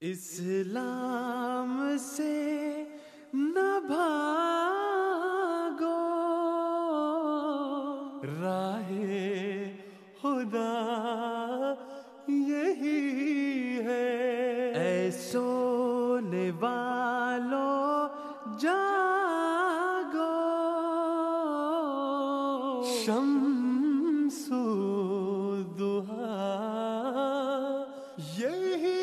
इस्लाम से न भागो, राहे खुदा यही है। ऐ सोने वालों जागो, शम्सु दुहा यही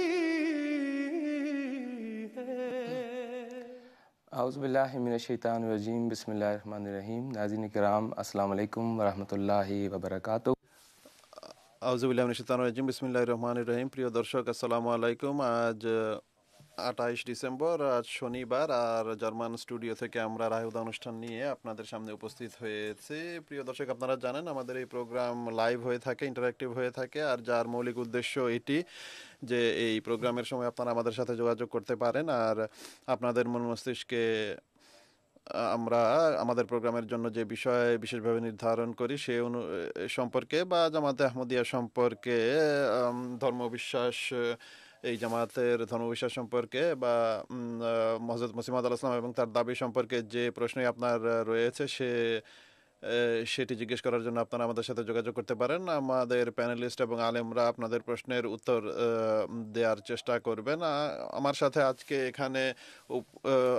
आउज़ुबिल्लाहि मिनश्शैतानिर्रजीम बिस्मिल्लाहिर्रहमानिर्रहीम। नाज़रीन किराम अस्सलाम वालेकुम वरहमतुल्लाहि वबरकातुहू। আউযুবিল্লাহি মিনাশ শাইতানির রাজিম বিসমিল্লাহির রহমানির রহিম। প্রিয় দর্শক, আসসালামু আলাইকুম। আজ 28 ডিসেম্বর, আজ শনিবার, আর জার্মান স্টুডিও থেকে আমরা রাহুদা অনুষ্ঠান নিয়ে আপনাদের সামনে উপস্থিত হয়েছি। প্রিয় দর্শক, আপনারা জানেন আমাদের এই প্রোগ্রাম লাইভ হয়ে থাকে, ইন্টারঅ্যাক্টিভ হয়ে থাকে, আর যার মৌলিক উদ্দেশ্য এটি যে এই প্রোগ্রামের সময় আপনারা আমাদের সাথে যোগাযোগ করতে পারেন আর আপনাদের মন মস্তিষ্কে আমরা আমাদের প্রোগ্রামের জন্য যে বিষয় বিশেষভাবে নির্ধারণ করি সে সম্পর্কে বা জামাতে আহমদিয়া সম্পর্কে, ধর্মবিশ্বাস, এই জামাতের ধর্মবিশ্বাস সম্পর্কে বা হযরত মসিহ মাউদ আলাইহিস সালাম এবং তার দাবি সম্পর্কে যে প্রশ্নই আপনার রয়েছে সেটি জিজ্ঞেস করার জন্য আপনারা আমাদের সাথে যোগাযোগ করতে পারেন। আমাদের প্যানেলিস্ট এবং আলেমরা আপনাদের প্রশ্নের উত্তর দেওয়ার চেষ্টা করবেন। আমার সাথে আজকে এখানে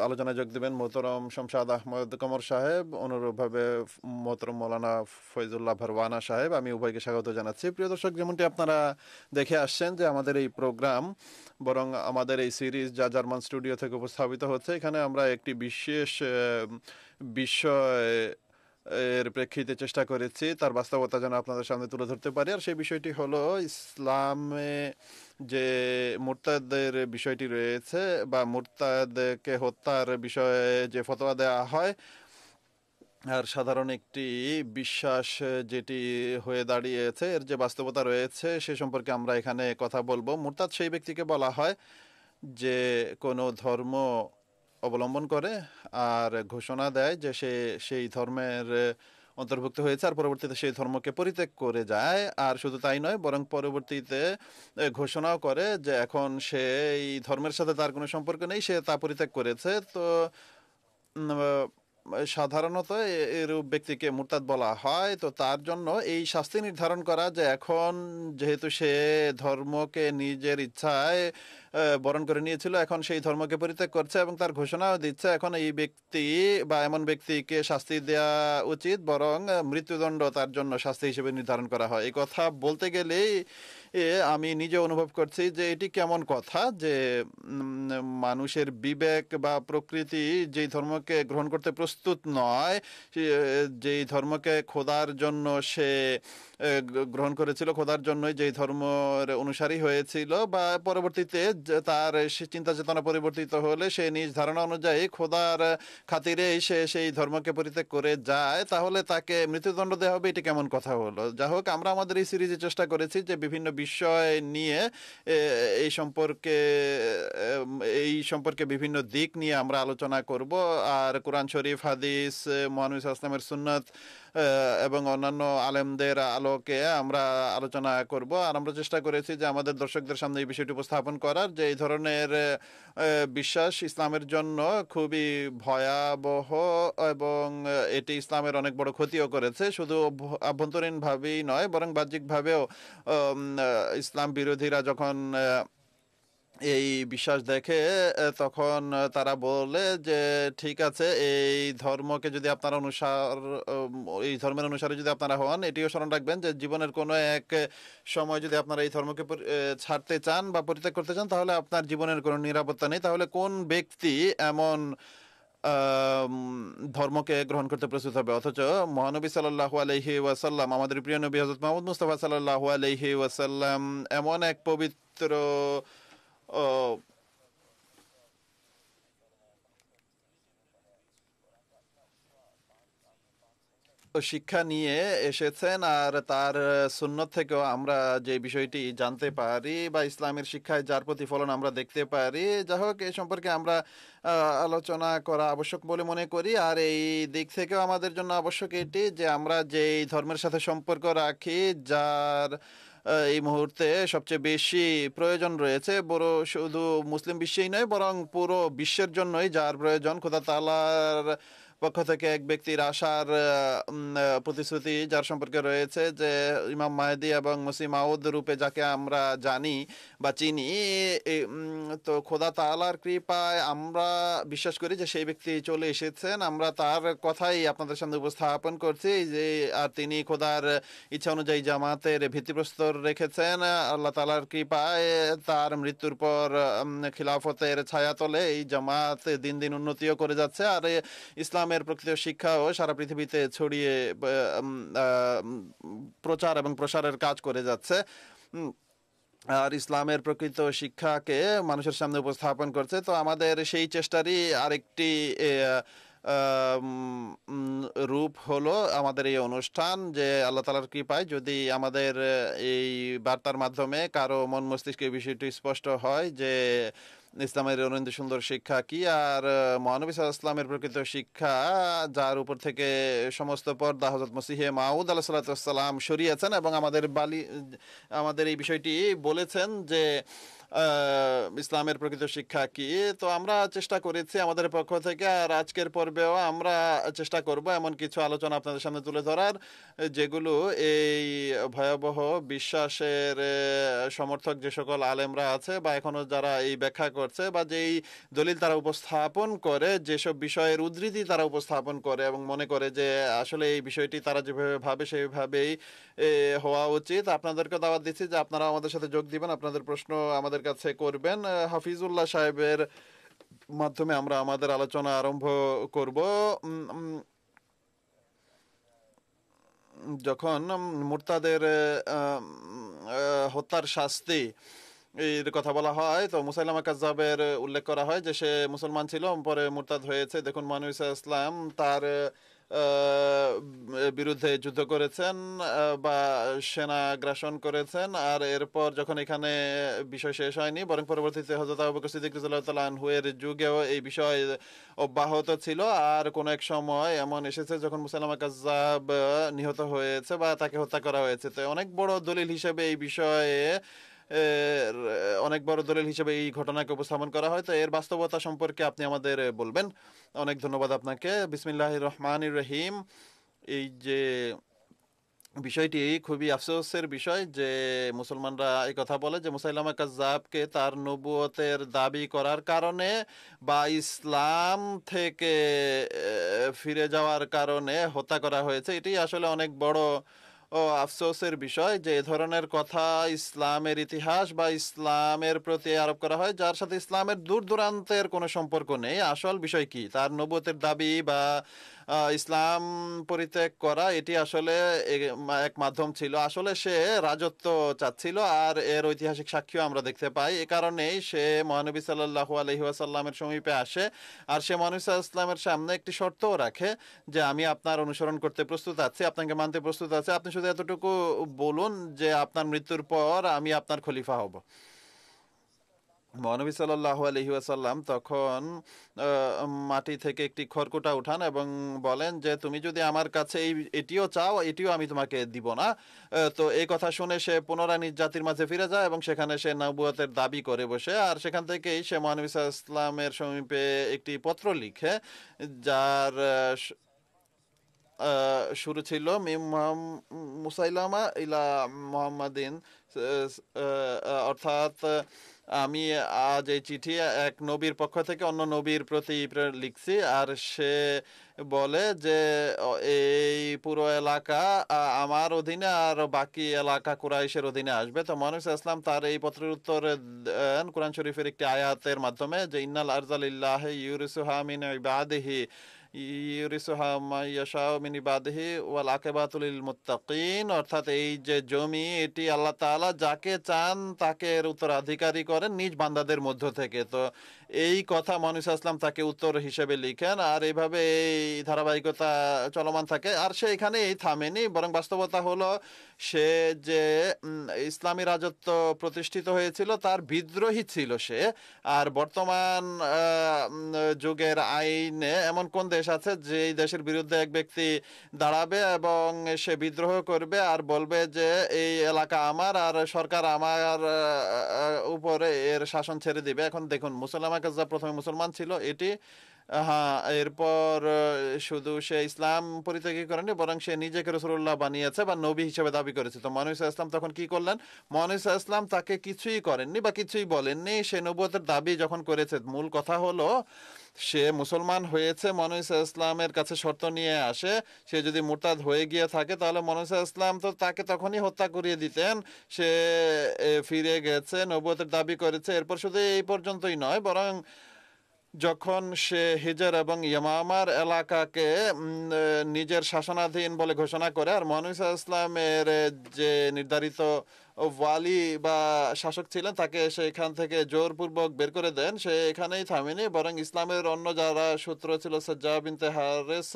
আলোচনায় যোগ দেবেন মোহতরম শামশাদ আহমদ কমর সাহেব, অনুরূপভাবে মোহতরম মৌলানা ফয়জুল্লাহ ভারওয়ানা সাহেব। আমি উভয়কে স্বাগত জানাচ্ছি। প্রিয় দর্শক, যেমনটি আপনারা দেখে আসছেন যে আমাদের এই প্রোগ্রাম, বরং আমাদের এই সিরিজ যা জার্মান স্টুডিও থেকে উপস্থাপিত হচ্ছে, এখানে আমরা একটি বিশেষ বিষয় এর প্রেক্ষিতে চেষ্টা করেছি তার বাস্তবতা যেন আপনাদের সামনে তুলে ধরতে পারি। আর সেই বিষয়টি হলো ইসলামে যে মুরতাদের বিষয়টি রয়েছে বা মুরতাদকে হত্যার বিষয়ে যে ফতোয়া দেওয়া হয়, আর সাধারণ একটি বিশ্বাস যেটি হয়ে দাঁড়িয়েছে, এর যে বাস্তবতা রয়েছে সে সম্পর্কে আমরা এখানে কথা বলবো। মুরতাদ সেই ব্যক্তিকে বলা হয় যে কোনো ধর্ম অবলম্বন করে আর ঘোষণা দেয় যে সে সেই ধর্মের অন্তর্ভুক্ত হয়েছে আর পরবর্তীতে সেই ধর্মকে পরিত্যাগ করে যায়। আর শুধু তাই নয়, বরং পরবর্তীতে ঘোষণাও করে যে এখন সে এই ধর্মের সাথে তার কোনো সম্পর্ক নেই, সে তা পরিত্যাগ করেছে। তো সাধারণত এরূপ ব্যক্তিকে মুরতাদ বলা হয়। তো তার জন্য এই শাস্তি নির্ধারণ করা যে এখন যেহেতু সে ধর্মকে নিজের ইচ্ছায় বরণ করে নিয়েছিল, এখন সেই ধর্মকে পরিত্যাগ করছে এবং তার ঘোষণাও দিচ্ছে এখন এই ব্যক্তি বা এমন ব্যক্তিকে শাস্তি দেওয়া উচিত, বরং মৃত্যুদণ্ড তার জন্য শাস্তি হিসেবে নির্ধারণ করা হয়। এই কথা বলতে গেলেই আমি নিজে অনুভব করছি যে এটি কেমন কথা যে মানুষের বিবেক বা প্রকৃতি যেই ধর্মকে গ্রহণ করতে প্রস্তুত নয়, যেই ধর্মকে খোদার জন্য সে গ্রহণ করেছিল, খোদার জন্যই যেই ধর্মের অনুসারী হয়েছিল, বা পরবর্তীতে তার চিন্তা চেতনা পরিবর্তিত হলে সে নিজ ধারণা অনুযায়ী খোদার খাতিরে সে সেই ধর্মকে পরিত্যাগ করে যায়, তাহলে তাকে মৃত্যুদণ্ড দেওয়া হবে। এটি কেমন কথা হলো? যাই হোক, আমরা আমাদের এই সিরিজে চেষ্টা করেছি যে বিভিন্ন বিষয় নিয়ে এই সম্পর্কে বিভিন্ন দিক নিয়ে আমরা আলোচনা করব। আর কোরআন শরীফ, হাদিস, মুহাম্মদ সাল্লাল্লাহু আলাইহি ওয়াসাল্লামের সুন্নাত এবং অন্যান্য আলেমদের আলোকে আমরা আলোচনা করব। আর আমরা চেষ্টা করেছি যে আমাদের দর্শকদের সামনে এই বিষয়টি উপস্থাপন করার যে এই ধরনের বিশ্বাস ইসলামের জন্য খুবই ভয়াবহ এবং এটি ইসলামের অনেক বড় ক্ষতিও করেছে। শুধু আভ্যন্তরীণভাবেই নয়, বরং বাহ্যিকভাবেও ইসলাম বিরোধীরা যখন এই বিশ্বাস দেখে তখন তারা বলে যে ঠিক আছে, এই ধর্মকে যদি আপনারা এই ধর্মের অনুসারে যদি আপনারা হন, এটিও স্মরণ রাখবেন যে জীবনের কোনো এক সময় যদি আপনারা এই ধর্মকে ছাড়তে চান বা পরিত্যাগ করতে চান, তাহলে আপনার জীবনের কোনো নিরাপত্তা নেই। তাহলে কোন ব্যক্তি এমন ধর্মকে গ্রহণ করতে প্রস্তুত হবে? অথচ মহানবী সাল্লাল্লাহু আলাইহি ওয়াসাল্লাম, আমাদের প্রিয় নবী হযরত মুহাম্মদ মুস্তাফা সাল্লাল্লাহু আলাইহি ওয়াসাল্লাম এমন এক পবিত্র শিক্ষা নিয়ে এসেছেন, আর তার সুন্নত থেকেও আমরা যে বিষয়টি জানতে পারি বা ইসলামের শিক্ষায় যার প্রতিফলন আমরা দেখতে পারি। যাই হোক, এই সম্পর্কে আমরা আলোচনা করা আবশ্যক বলে মনে করি। আর এই দিক থেকেও আমাদের জন্য আবশ্যক এটি যে আমরা যেই ধর্মের সাথে সম্পর্ক রাখি, যার এই মুহূর্তে সবচেয়ে বেশি প্রয়োজন রয়েছে, বড় শুধু মুসলিম বিশ্বেই নয় বরং পুরো বিশ্বের জন্যই যার প্রয়োজন। খোদা তাআলার পক্ষ থেকে এক ব্যক্তির আশার প্রতিশ্রুতি যার সম্পর্কে রয়েছে, যে ইমাম মাহদি এবং মসিহ মাউদ রূপে যাকে আমরা জানি বা চিনি, তো খোদা তাআলার কৃপায় আমরা বিশ্বাস করি যে সেই ব্যক্তি চলে এসেছেন। আমরা তার কথাই আপনাদের সামনে উপস্থাপন করছি যে আর তিনি খোদার ইচ্ছা অনুযায়ী জামাতের ভিত্তিপ্রস্তর রেখেছেন। আল্লাহ তাআলার কৃপায় তার মৃত্যুর পর খিলাফতের ছায়াতলে এই জামাত দিন দিন উন্নতিও করে যাচ্ছে, আর ইসলামের প্রকৃত শিক্ষাও সারা পৃথিবীতে ছড়িয়ে প্রচার এবং প্রসারের কাজ করে যাচ্ছে, আর ইসলামের প্রকৃত শিক্ষাকে মানুষের সামনে উপস্থাপন করছে। তো আমাদের সেই চেষ্টারই আরেকটি রূপ হলো আমাদের এই অনুষ্ঠান, যে আল্লাহ তাআলার কৃপায় যদি আমাদের এই বার্তার মাধ্যমে কারো মন মস্তিষ্কে বিষয়টি স্পষ্ট হয় যে ইসলামের অনন্ত সুন্দর শিক্ষা কি, আর মহানবী সাল্লাল্লাহু আলাইহি ওয়াসাল্লামের প্রকৃত শিক্ষা যার উপর থেকে সমস্ত পর্দা হযরত মসিহে মাউদ আলাইহিস সালাতু ওয়াস সালাম সরিয়েছেন এবং আমাদের এই বিষয়টি বলেছেন যে ইসলামের প্রকৃত শিক্ষা কি। তো আমরা চেষ্টা করেছি আমাদের পক্ষ থেকে, আর আজকের পর্বেও আমরা চেষ্টা করব এমন কিছু আলোচনা আপনাদের সামনে তুলে ধরার যেগুলো এই ভয়াবহ বিশ্বাসের সমর্থক যে সকল আলেমরা আছে বা এখনো যারা এই ব্যাখ্যা করছে বা যেই দলিল তারা উপস্থাপন করে, যেসব বিষয়ের উদ্ধৃতি তারা উপস্থাপন করে এবং মনে করে যে আসলে এই বিষয়টি তারা যেভাবে ভাবে সেইভাবেই হওয়া উচিত, আপনাদেরকে দাওয়াত দিচ্ছি যে আপনারা আমাদের সাথে যোগ দিবেন, আপনাদের প্রশ্ন আমাদের কাছে করবেন। হাফিজুল্লাহ সাহেবের মাধ্যমে আমরা আমাদের আলোচনা আরম্ভ করব। যখন মুরতাদের হত্যার শাস্তি এর কথা বলা হয়, তো মুসাইলামা কাজ্জাবের উল্লেখ করা হয় যে সে মুসলমান ছিল, পরে মুরতাদ হয়েছে। দেখুন মহানবী সাল্লাল্লাহু আলাইহি ওয়াসাল্লাম তার বিরুদ্ধে যুদ্ধ করেছেন বা সেনাগ্রাসন করেছেন, আর এরপর যখন এখানে বিষয় শেষ হয়নি বরং পরবর্তীতে হযরত আবু বকর সিদ্দিক রাদিয়াল্লাহু তাআলা আনহু এর যুগেও এই বিষয় অব্যাহত ছিল। আর কোন এক সময় এমন এসেছে যখন মুসাইলামা কাজ্জাব নিহত হয়েছে বা তাকে হত্যা করা হয়েছে। তো অনেক বড় দলিল হিসেবে এই বিষয়ে এই ঘটনাকে উপস্থাপন করা হয়। তো এর বাস্তবতা সম্পর্কে আপনি আমাদের বলবেন। অনেক ধন্যবাদ আপনাকে। বিসমিল্লাহির রহমানির রহিম। এই যে বিষয়টি খুবই আফসোসের বিষয় যে মুসলমানরা এই কথা বলে যে মুসাইলামা কাজ্জাবকে তার নবুয়তের দাবি করার কারণে বা ইসলাম থেকে ফিরে যাওয়ার কারণে হত্যা করা হয়েছে। এটি আসলে অনেক বড় আফসোসের বিষয় যে এ ধরনের কথা ইসলামের ইতিহাস বা ইসলামের প্রতি আরোপ করা হয় যার সাথে ইসলামের দূর দূরান্তের কোনো সম্পর্ক নেই। আসল বিষয় কি, তার নবুয়তের দাবি বা ইসলাম পরিত্যাগ করা এটি আসলে এক মাধ্যম ছিল। আসলে সে রাজত্ব চাচ্ছিল, আর এর ঐতিহাসিক সাক্ষ্য আমরা দেখতে পাই। এ কারণেই সে মহানবী সাল্লাল্লাহু আলাইহি ওয়াসাল্লামের সমীপে আসে, আর সে মহানবী সাল্লাল্লাহু আলাইহি ওয়াসাল্লামের সামনে একটি শর্তও রাখে যে আমি আপনার অনুসরণ করতে প্রস্তুত আছি, আপনাকে মানতে প্রস্তুত আছি, আপনি শুধু এতটুকু বলুন যে আপনার মৃত্যুর পর আমি আপনার খলিফা হব। মহানবী সাল্লাল্লাহু আলাইহি ওয়াসাল্লাম তখন মাটি থেকে একটি খড়কুটা উঠান এবং বলেন যে তুমি যদি আমার কাছে এটিও চাও, এটিও আমি তোমাকে দিব না। তো এই কথা শুনে সে পুনরায় নিজ জাতির মাঝে ফিরে যায় এবং সেখানে সে নবুয়তের দাবি করে বসে, আর সেখান থেকেই সে মহানবী সাল্লাল্লাহু আলাইহি ওয়াসাল্লামের সমীপে একটি পত্র লিখে যার শুরু ছিল মিম মুসাইলামা ইলা মুহাম্মাদিন, অর্থাৎ আমি আজ এই চিঠি এক নবীর পক্ষ থেকে অন্য নবীর প্রতি লিখছি। আর সে বলে যে এই পুরো এলাকা আমার অধীনে আর বাকি এলাকা কুরাইশের অধীনে আসবে। তো মহানবী সাল্লাল্লাহু আলাইহি ওয়াসাল্লাম তার এই পত্রের উত্তরে দেন কোরআন শরীফের একটি আয়াতের মাধ্যমে যে ইন্নাল আরযা লিল্লাহি ইউরিসুহা মিন ইবাদিহি ইউরিসুহা মা ইয়াশাউ মিন ইবাদিহি ওয়াল আকিবাতু লিল মুত্তাকিন, অর্থাৎ এই যে জমি এটি আল্লাহ তাআলা যাকে চান তাকে এর উত্তরাধিকারী করেন নিজ বান্দাদের মধ্য থেকে। তো এই কথা মহানবী সাল্লাল্লাহু আলাইহি ওয়াসাল্লাম তাকে উত্তর হিসেবে লিখেন, আর এইভাবে এই ধারাবাহিকতা চলমান থাকে। আর সে এখানে থামেনি, বরং বাস্তবতা হলো সে যে ইসলামী রাজত্ব প্রতিষ্ঠিত হয়েছিল তার বিদ্রোহী ছিল সে। আর বর্তমান যুগের আইনে এমন কোন দেশ দেশ আছে যেই দেশের বিরুদ্ধে এক ব্যক্তি দাঁড়াবে এবং সে বিদ্রোহ করবে আর বলবে যে এই এলাকা আমার আর সরকার আমার উপরে এর শাসন ছেড়ে দিবে। এখন দেখুন, মুসাইলামা কাজ্জাব প্রথমে মুসলমান ছিল, এটি হ্যাঁ, এরপর শুধু সে ইসলাম পরিত্যাগী করেনি, বরং সে নিজেকে রাসূলুল্লাহ বানিয়েছে বা নবী হিসেবে দাবি করেছে। তো মুহাম্মদ সাল্লাল্লাহু আলাইহি ওয়াসাল্লাম তখন কি করলেন? মুহাম্মদ সাল্লাল্লাহু আলাইহি ওয়াসাল্লাম তাকে কিছুই করেননি বা কিছুই বলেননি। সে নবুয়তের দাবি যখন করেছে, মূল কথা হলো সে মুসলমান হয়েছে, মুহাম্মদ সাল্লাল্লাহু আলাইহি ওয়াসাল্লামের কাছে শর্ত নিয়ে আসে। সে যদি মুরতাদ হয়ে গিয়ে থাকে তাহলে মুহাম্মদ সাল্লাল্লাহু আলাইহি ওয়াসাল্লাম তো তাকে তখনই হত্যা করিয়ে দিতেন। সে ফিরে গেছে, নবুয়তের দাবি করেছে। এরপর শুধু এই পর্যন্তই নয়, বরং যখন সে হিজর এবং ইয়ামামার এলাকাকে নিজের শাসনাধীন বলে ঘোষণা করে আর মুহাম্মদ সাল্লাল্লাহু আলাইহি ওয়াসাল্লামের যে নির্ধারিত ওয়ালি বা শাসক ছিলেন তাকে সেখান থেকে জোরপূর্বক বের করে দেন, সে এখানেই থামেনি, বরং ইসলামের অন্য যারা সূত্র ছিল, সাজ্জা বিনতে হারেস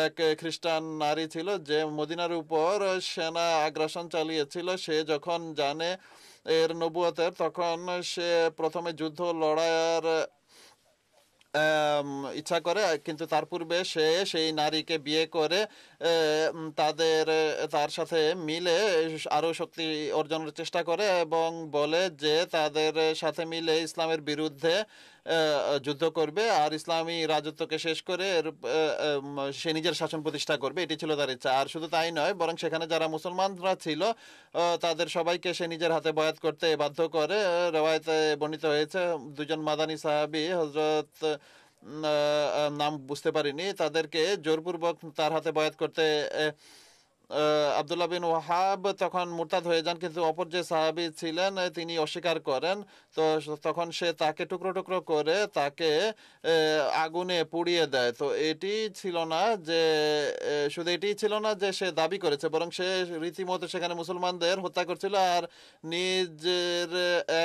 এক খ্রিস্টান নারী ছিল যে মদিনার উপর সেনা আগ্রাসন চালিয়েছিল, সে যখন জানে এর নবুয়তের, তখন সে প্রথমে যুদ্ধ লড়াইয়ের ইচ্ছা করে, কিন্তু তার পূর্বে সে সেই নারীকে বিয়ে করে তার সাথে মিলে আরো শক্তি অর্জনের চেষ্টা করে এবং বলে যে তাদের সাথে মিলে ইসলামের বিরুদ্ধে যুদ্ধ করবে আর ইসলামী রাজত্বকে শেষ করে সে নিজের শাসন প্রতিষ্ঠা করবে। এটি ছিল তার ইচ্ছা। আর শুধু তাই নয়, বরং সেখানে যারা মুসলমানরা ছিল তাদের সবাইকে সে নিজের হাতে বয়াত করতে বাধ্য করে। রওয়ায়েতে বর্ণিত হয়েছে দুজন মাদানী সাহাবী, হযরত নাম বুঝতে পারিনি, তাদেরকে জোরপূর্বক তার হাতে বয়াত করতে আব্দুল্লাহ বিন ওয়াহাব তখন মুরতাদ হয়ে যান, কিন্তু অপর যে সাহাবী ছিলেন তিনি অস্বীকার করেন। তো তখন সে তাকে টুকরো টুকরো করে তাকে আগুনে পুড়িয়ে দেয়। তো এটি ছিল না যে শুধু এটি ছিল না যে সে দাবি করেছে, বরং সে রীতিমতো সেখানে মুসলমানদের হত্যা করছিল আর নিজের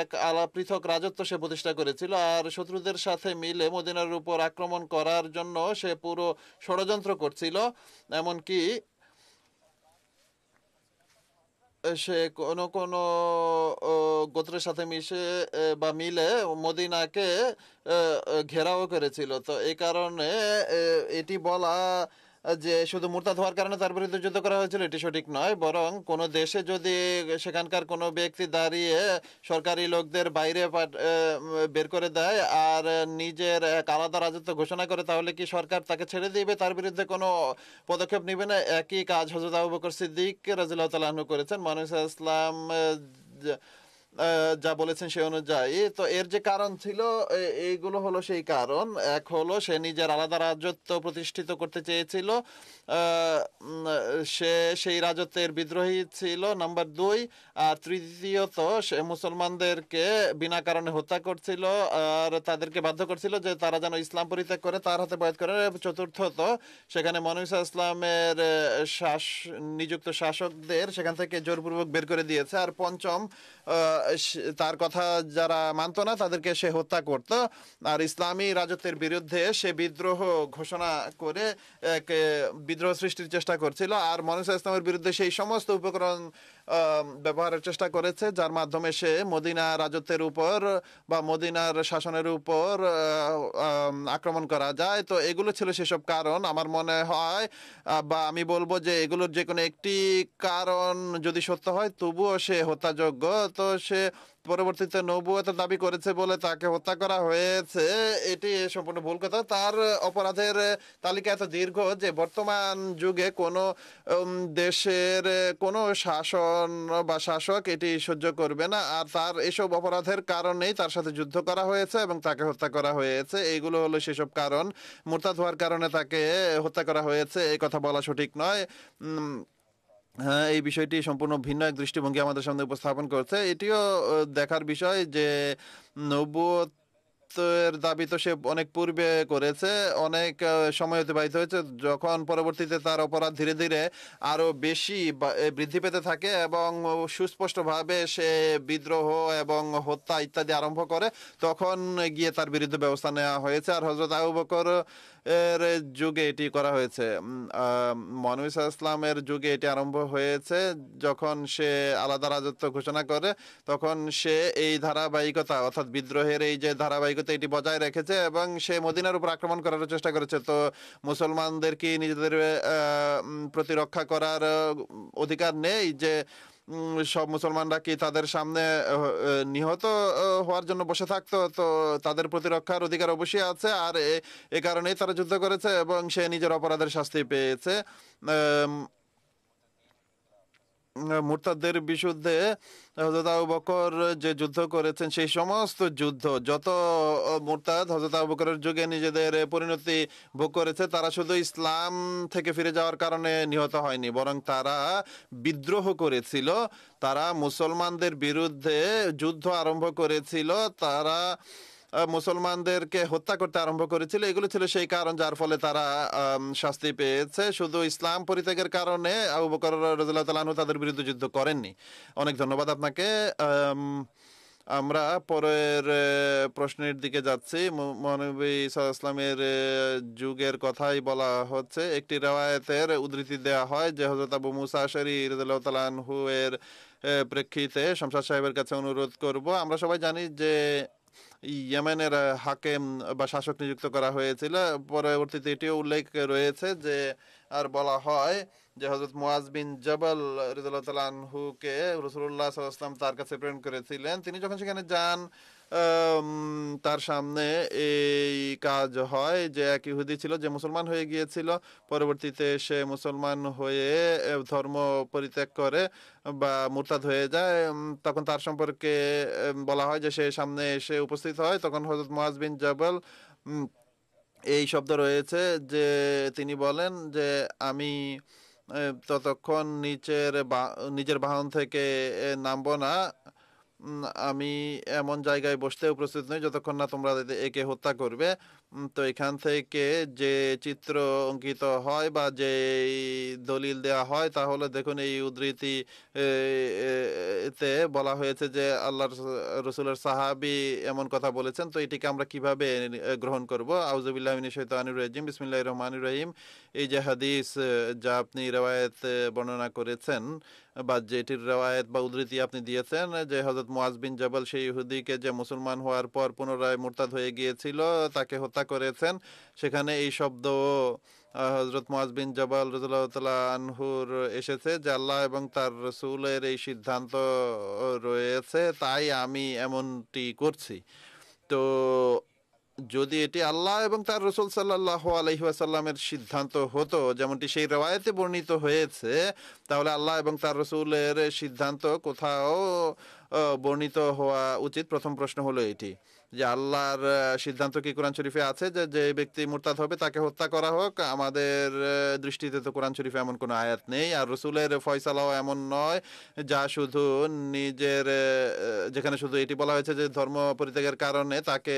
এক পৃথক রাজত্ব সে প্রতিষ্ঠা করেছিল। আর শত্রুদের সাথে মিলে মদিনার উপর আক্রমণ করার জন্য সে পুরো ষড়যন্ত্র করছিল। এমনকি সে কোনো কোনো গোত্রের সাথে মিশে বা মিলে মদিনাকে ঘেরাও করেছিল। তো এই কারণে এটি বলা যে শুধু মুরতাদ হওয়ার কারণে তার বিরুদ্ধে যুদ্ধ করা হয়েছিল এটি সঠিক নয়, বরং কোনো দেশে যদি সেখানকার কোনো ব্যক্তি দাঁড়িয়ে সরকারি লোকদের বাইরে বের করে দেয় আর নিজের এক আলাদা রাজত্ব ঘোষণা করে, তাহলে কি সরকার তাকে ছেড়ে দিবে, তার বিরুদ্ধে কোনো পদক্ষেপ নেবে না? একই কাজ হযরত আবু বকর সিদ্দিক রাদিয়াল্লাহু তাআলা আনহু করেছেন। মুহাম্মদ সাল্লাল্লাহু আলাইহি ওয়াসাল্লাম যা বলেছেন সে অনুযায়ী। তো এর যে কারণ ছিল, এইগুলো হলো সেই কারণ। এক হলো সে নিজের আলাদা রাজত্ব প্রতিষ্ঠিত করতে চেয়েছিল, সে সেই রাজত্বের বিদ্রোহী ছিল, নাম্বার 2। আর তৃতীয়ত সে মুসলমানদেরকে বিনা কারণে হত্যা করছিল আর তাদেরকে বাধ্য করছিল যে তারা যেন ইসলাম পরিত্যাগ করে তার হাতে বয়াত করে। চতুর্থত সেখানে মুহাম্মদ সাল্লাল্লাহু আলাইহি ওয়াসাল্লামের নিযুক্ত শাসকদের সেখান থেকে জোরপূর্বক বের করে দিয়েছে। আর পঞ্চম, তার কথা যারা মানত না তাদেরকে সে হত্যা করত আর ইসলামী রাজত্বের বিরুদ্ধে সে বিদ্রোহ ঘোষণা করে এক বিদ্রোহ সৃষ্টির চেষ্টা করছিল। আর মুহাম্মদ সাল্লাল্লাহু আলাইহি ওয়াসাল্লামের বিরুদ্ধে সেই সমস্ত উপকরণ ব্যবহারের চেষ্টা করেছে যার মাধ্যমে সে মদিনা রাজত্বের উপর বা মদিনার শাসনের উপর আক্রমণ করা যায়। তো এগুলো ছিল সেসব কারণ। আমার মনে হয় বা আমি বলবো যে এগুলোর যে কোনো একটি কারণ যদি সত্য হয় তবুও সে হত্যাযোগ্য। তো সে পরবর্তীতে নবুয়তের দাবি করেছে বলে তাকে হত্যা করা হয়েছে, এটি সম্পূর্ণ ভুল কথা। তার অপরাধের তালিকা এত দীর্ঘ যে বর্তমান যুগে কোনো দেশের কোনো শাসন বা শাসক এটি সহ্য করবে না। আর তার এসব অপরাধের কারণেই তার সাথে যুদ্ধ করা হয়েছে এবং তাকে হত্যা করা হয়েছে। এইগুলো হলো সেসব কারণ। মুরতাদ হওয়ার কারণে তাকে হত্যা করা হয়েছে এই কথা বলা সঠিক নয়। হ্যাঁ, এই বিষয়টি সম্পূর্ণ ভিন্ন এক দৃষ্টিভঙ্গি আমাদের সামনে উপস্থাপন করছে। এটিও দেখার বিষয় যে নবুয়তের দাবি তো সে অনেক পূর্বে করেছে, অনেক সময় অতিবাহিত হয়েছে, যখন পরবর্তীতে তার অপরাধ ধীরে ধীরে আরো বেশি বৃদ্ধি পেতে থাকে এবং সুস্পষ্টভাবে সে বিদ্রোহ এবং হত্যা ইত্যাদি আরম্ভ করে, তখন গিয়ে তার বিরুদ্ধে ব্যবস্থা নেওয়া হয়েছে। আর হযরত আবু বকর এর যুগে এটি করা হয়েছে। মহানবী সাল্লাল্লাহু আলাইহি ওয়াসাল্লামের যুগে এটি আরম্ভ হয়েছে। যখন সে আলাদা রাজত্ব ঘোষণা করে তখন সে এই ধারাবাহিকতা অর্থাৎ বিদ্রোহের এই যে ধারাবাহিকতা এটি বজায় রেখেছে এবং সে মদিনার উপর আক্রমণ করার চেষ্টা করেছে। তো মুসলমানদেরকে নিজেদের প্রতিরক্ষা করার অধিকার নেই যে সব মুসলমানরা কি তাদের সামনে নিহত হওয়ার জন্য বসে থাকতো? তো তাদের প্রতিরক্ষার অধিকার অবশ্যই আছে, আর এ কারণেই তারা যুদ্ধ করেছে এবং সে নিজের অপরাধের শাস্তি পেয়েছে। মুরতাদদের বিরুদ্ধে হযরত আবু বকর যে যুদ্ধ করেছেন সেই সমস্ত যুদ্ধ যত মুরতাদ হযরত আবু বকরের যুগে নিজেদের পরিণতি ভোগ করেছে তারা শুধু ইসলাম থেকে ফিরে যাওয়ার কারণে নিহত হয়নি, বরং তারা বিদ্রোহ করেছিল, তারা মুসলমানদের বিরুদ্ধে যুদ্ধ আরম্ভ করেছিল, তারা মুসলমানদেরকে হত্যা করতে আরম্ভ করেছিল। এগুলো ছিল সেই কারণ যার ফলে তারা শাস্তি পেয়েছে। শুধু ইসলাম পরিত্যাগের কারণে আবু বকর রাদিয়াল্লাহু তাআলা আনহু তাদের বিরুদ্ধে যুদ্ধ করেননি। অনেক ধন্যবাদ আপনাকে। আমরা পরের প্রশ্নের দিকে যাচ্ছি। মহানবী সাল্লাল্লাহু আলাইহি ওয়াসাল্লামের যুগের কথাই বলা হচ্ছে। একটি রিওয়ায়াতের উদ্ধৃতি দেওয়া হয় যে হযরত আবু মুসা আশআরী রাদিয়াল্লাহু তাআলা আনহু এর প্রেক্ষিতে শামসাদ সাহেবের কাছে অনুরোধ করব। আমরা সবাই জানি যে ইয়েমেনের হাকেম বা শাসক নিযুক্ত করা হয়েছিল। পরবর্তীতে এটিও উল্লেখ রয়েছে যে আর বলা হয় যে হযরত মুআজ বিন জাবাল রাদিয়াল্লাহু তাআলা আনহুকে রাসূলুল্লাহ সাল্লাল্লাহু আলাইহি ওয়াসাল্লাম তার কাছে প্রেরণ করেছিলেন। তিনি যখন সেখানে যান তার সামনে এই কাজ হয় যে এক ইহুদি ছিল যে মুসলমান হয়ে গিয়েছিল, পরবর্তীতে সে মুসলমান হয়ে ধর্ম পরিত্যাগ করে বা মুরতাদ হয়ে যায়। তখন তার সম্পর্কে বলা হয় যে সে সামনে এসে উপস্থিত হয়। তখন হযরত মুআজ বিন জাবাল এই শব্দ রয়েছে যে তিনি বলেন যে আমি ততক্ষণ নিজের বাহন থেকে নামবো না, আমি এমন জায়গায় বসতেও প্রস্তুত নই যতক্ষণ না তোমরা একে হত্যা করবে। তো এখান থেকে যে চিত্র অঙ্কিত হয় বা যে দলিল দেওয়া হয় তাহলে দেখুন এই উদ্ধৃতি তে বলা হয়েছে যে আল্লাহর রাসূলের সাহাবী এমন কথা বলেছেন। তো এটিকে আমরা কিভাবে গ্রহণ করব? আউযুবিল্লাহি মিনাশ শাইতানির রাজিম, বিসমিল্লাহির রহমানির রহিম। এই যে হাদিস যা আপনি রিওয়ায়াত বর্ণনা করেছেন বা যেটির রিওয়ায়াত বা উদ্ধৃতি আপনি দিয়েছেন যে হযরত মুআজ বিন জাবাল সেই ইহুদিকে যে মুসলমান হওয়ার পর পুনরায় মুরতাদ হয়ে গিয়েছিল তাকে হত্যা করেছেন, সেখানে এই শব্দ হযরত মুআজ বিন জাবাল রাদিয়াল্লাহু তাআলা আনহুর এসেছে যে আল্লাহ এবং তার রাসূলের এই সিদ্ধান্ত রয়েছে তাই আমি এমনটি করছি। তো যদি এটি আল্লাহ এবং তার রাসূল সাল্লাল্লাহু আলাইহি ওয়াসাল্লামের সিদ্ধান্ত হতো যেমনটি সেই রিওয়ায়াতে বর্ণিত হয়েছে, তাহলে আল্লাহ এবং তার রাসূলের সিদ্ধান্ত কোথাও বর্ণিত হওয়া উচিত। প্রথম প্রশ্ন হলো এটি যে আল্লাহর সিদ্ধান্ত কি কোরআন শরীফে আছে যে যে ব্যক্তি মুরতাদ হবে তাকে হত্যা করা হোক? আমাদের দৃষ্টিতে তো কোরআন শরীফে এমন কোনো আয়াত নেই, আর রাসূলের ফয়সালাও এমন নয় যা শুধু নিজের যেখানে শুধু এটি বলা হয়েছে যে ধর্ম পরিত্যাগের কারণে তাকে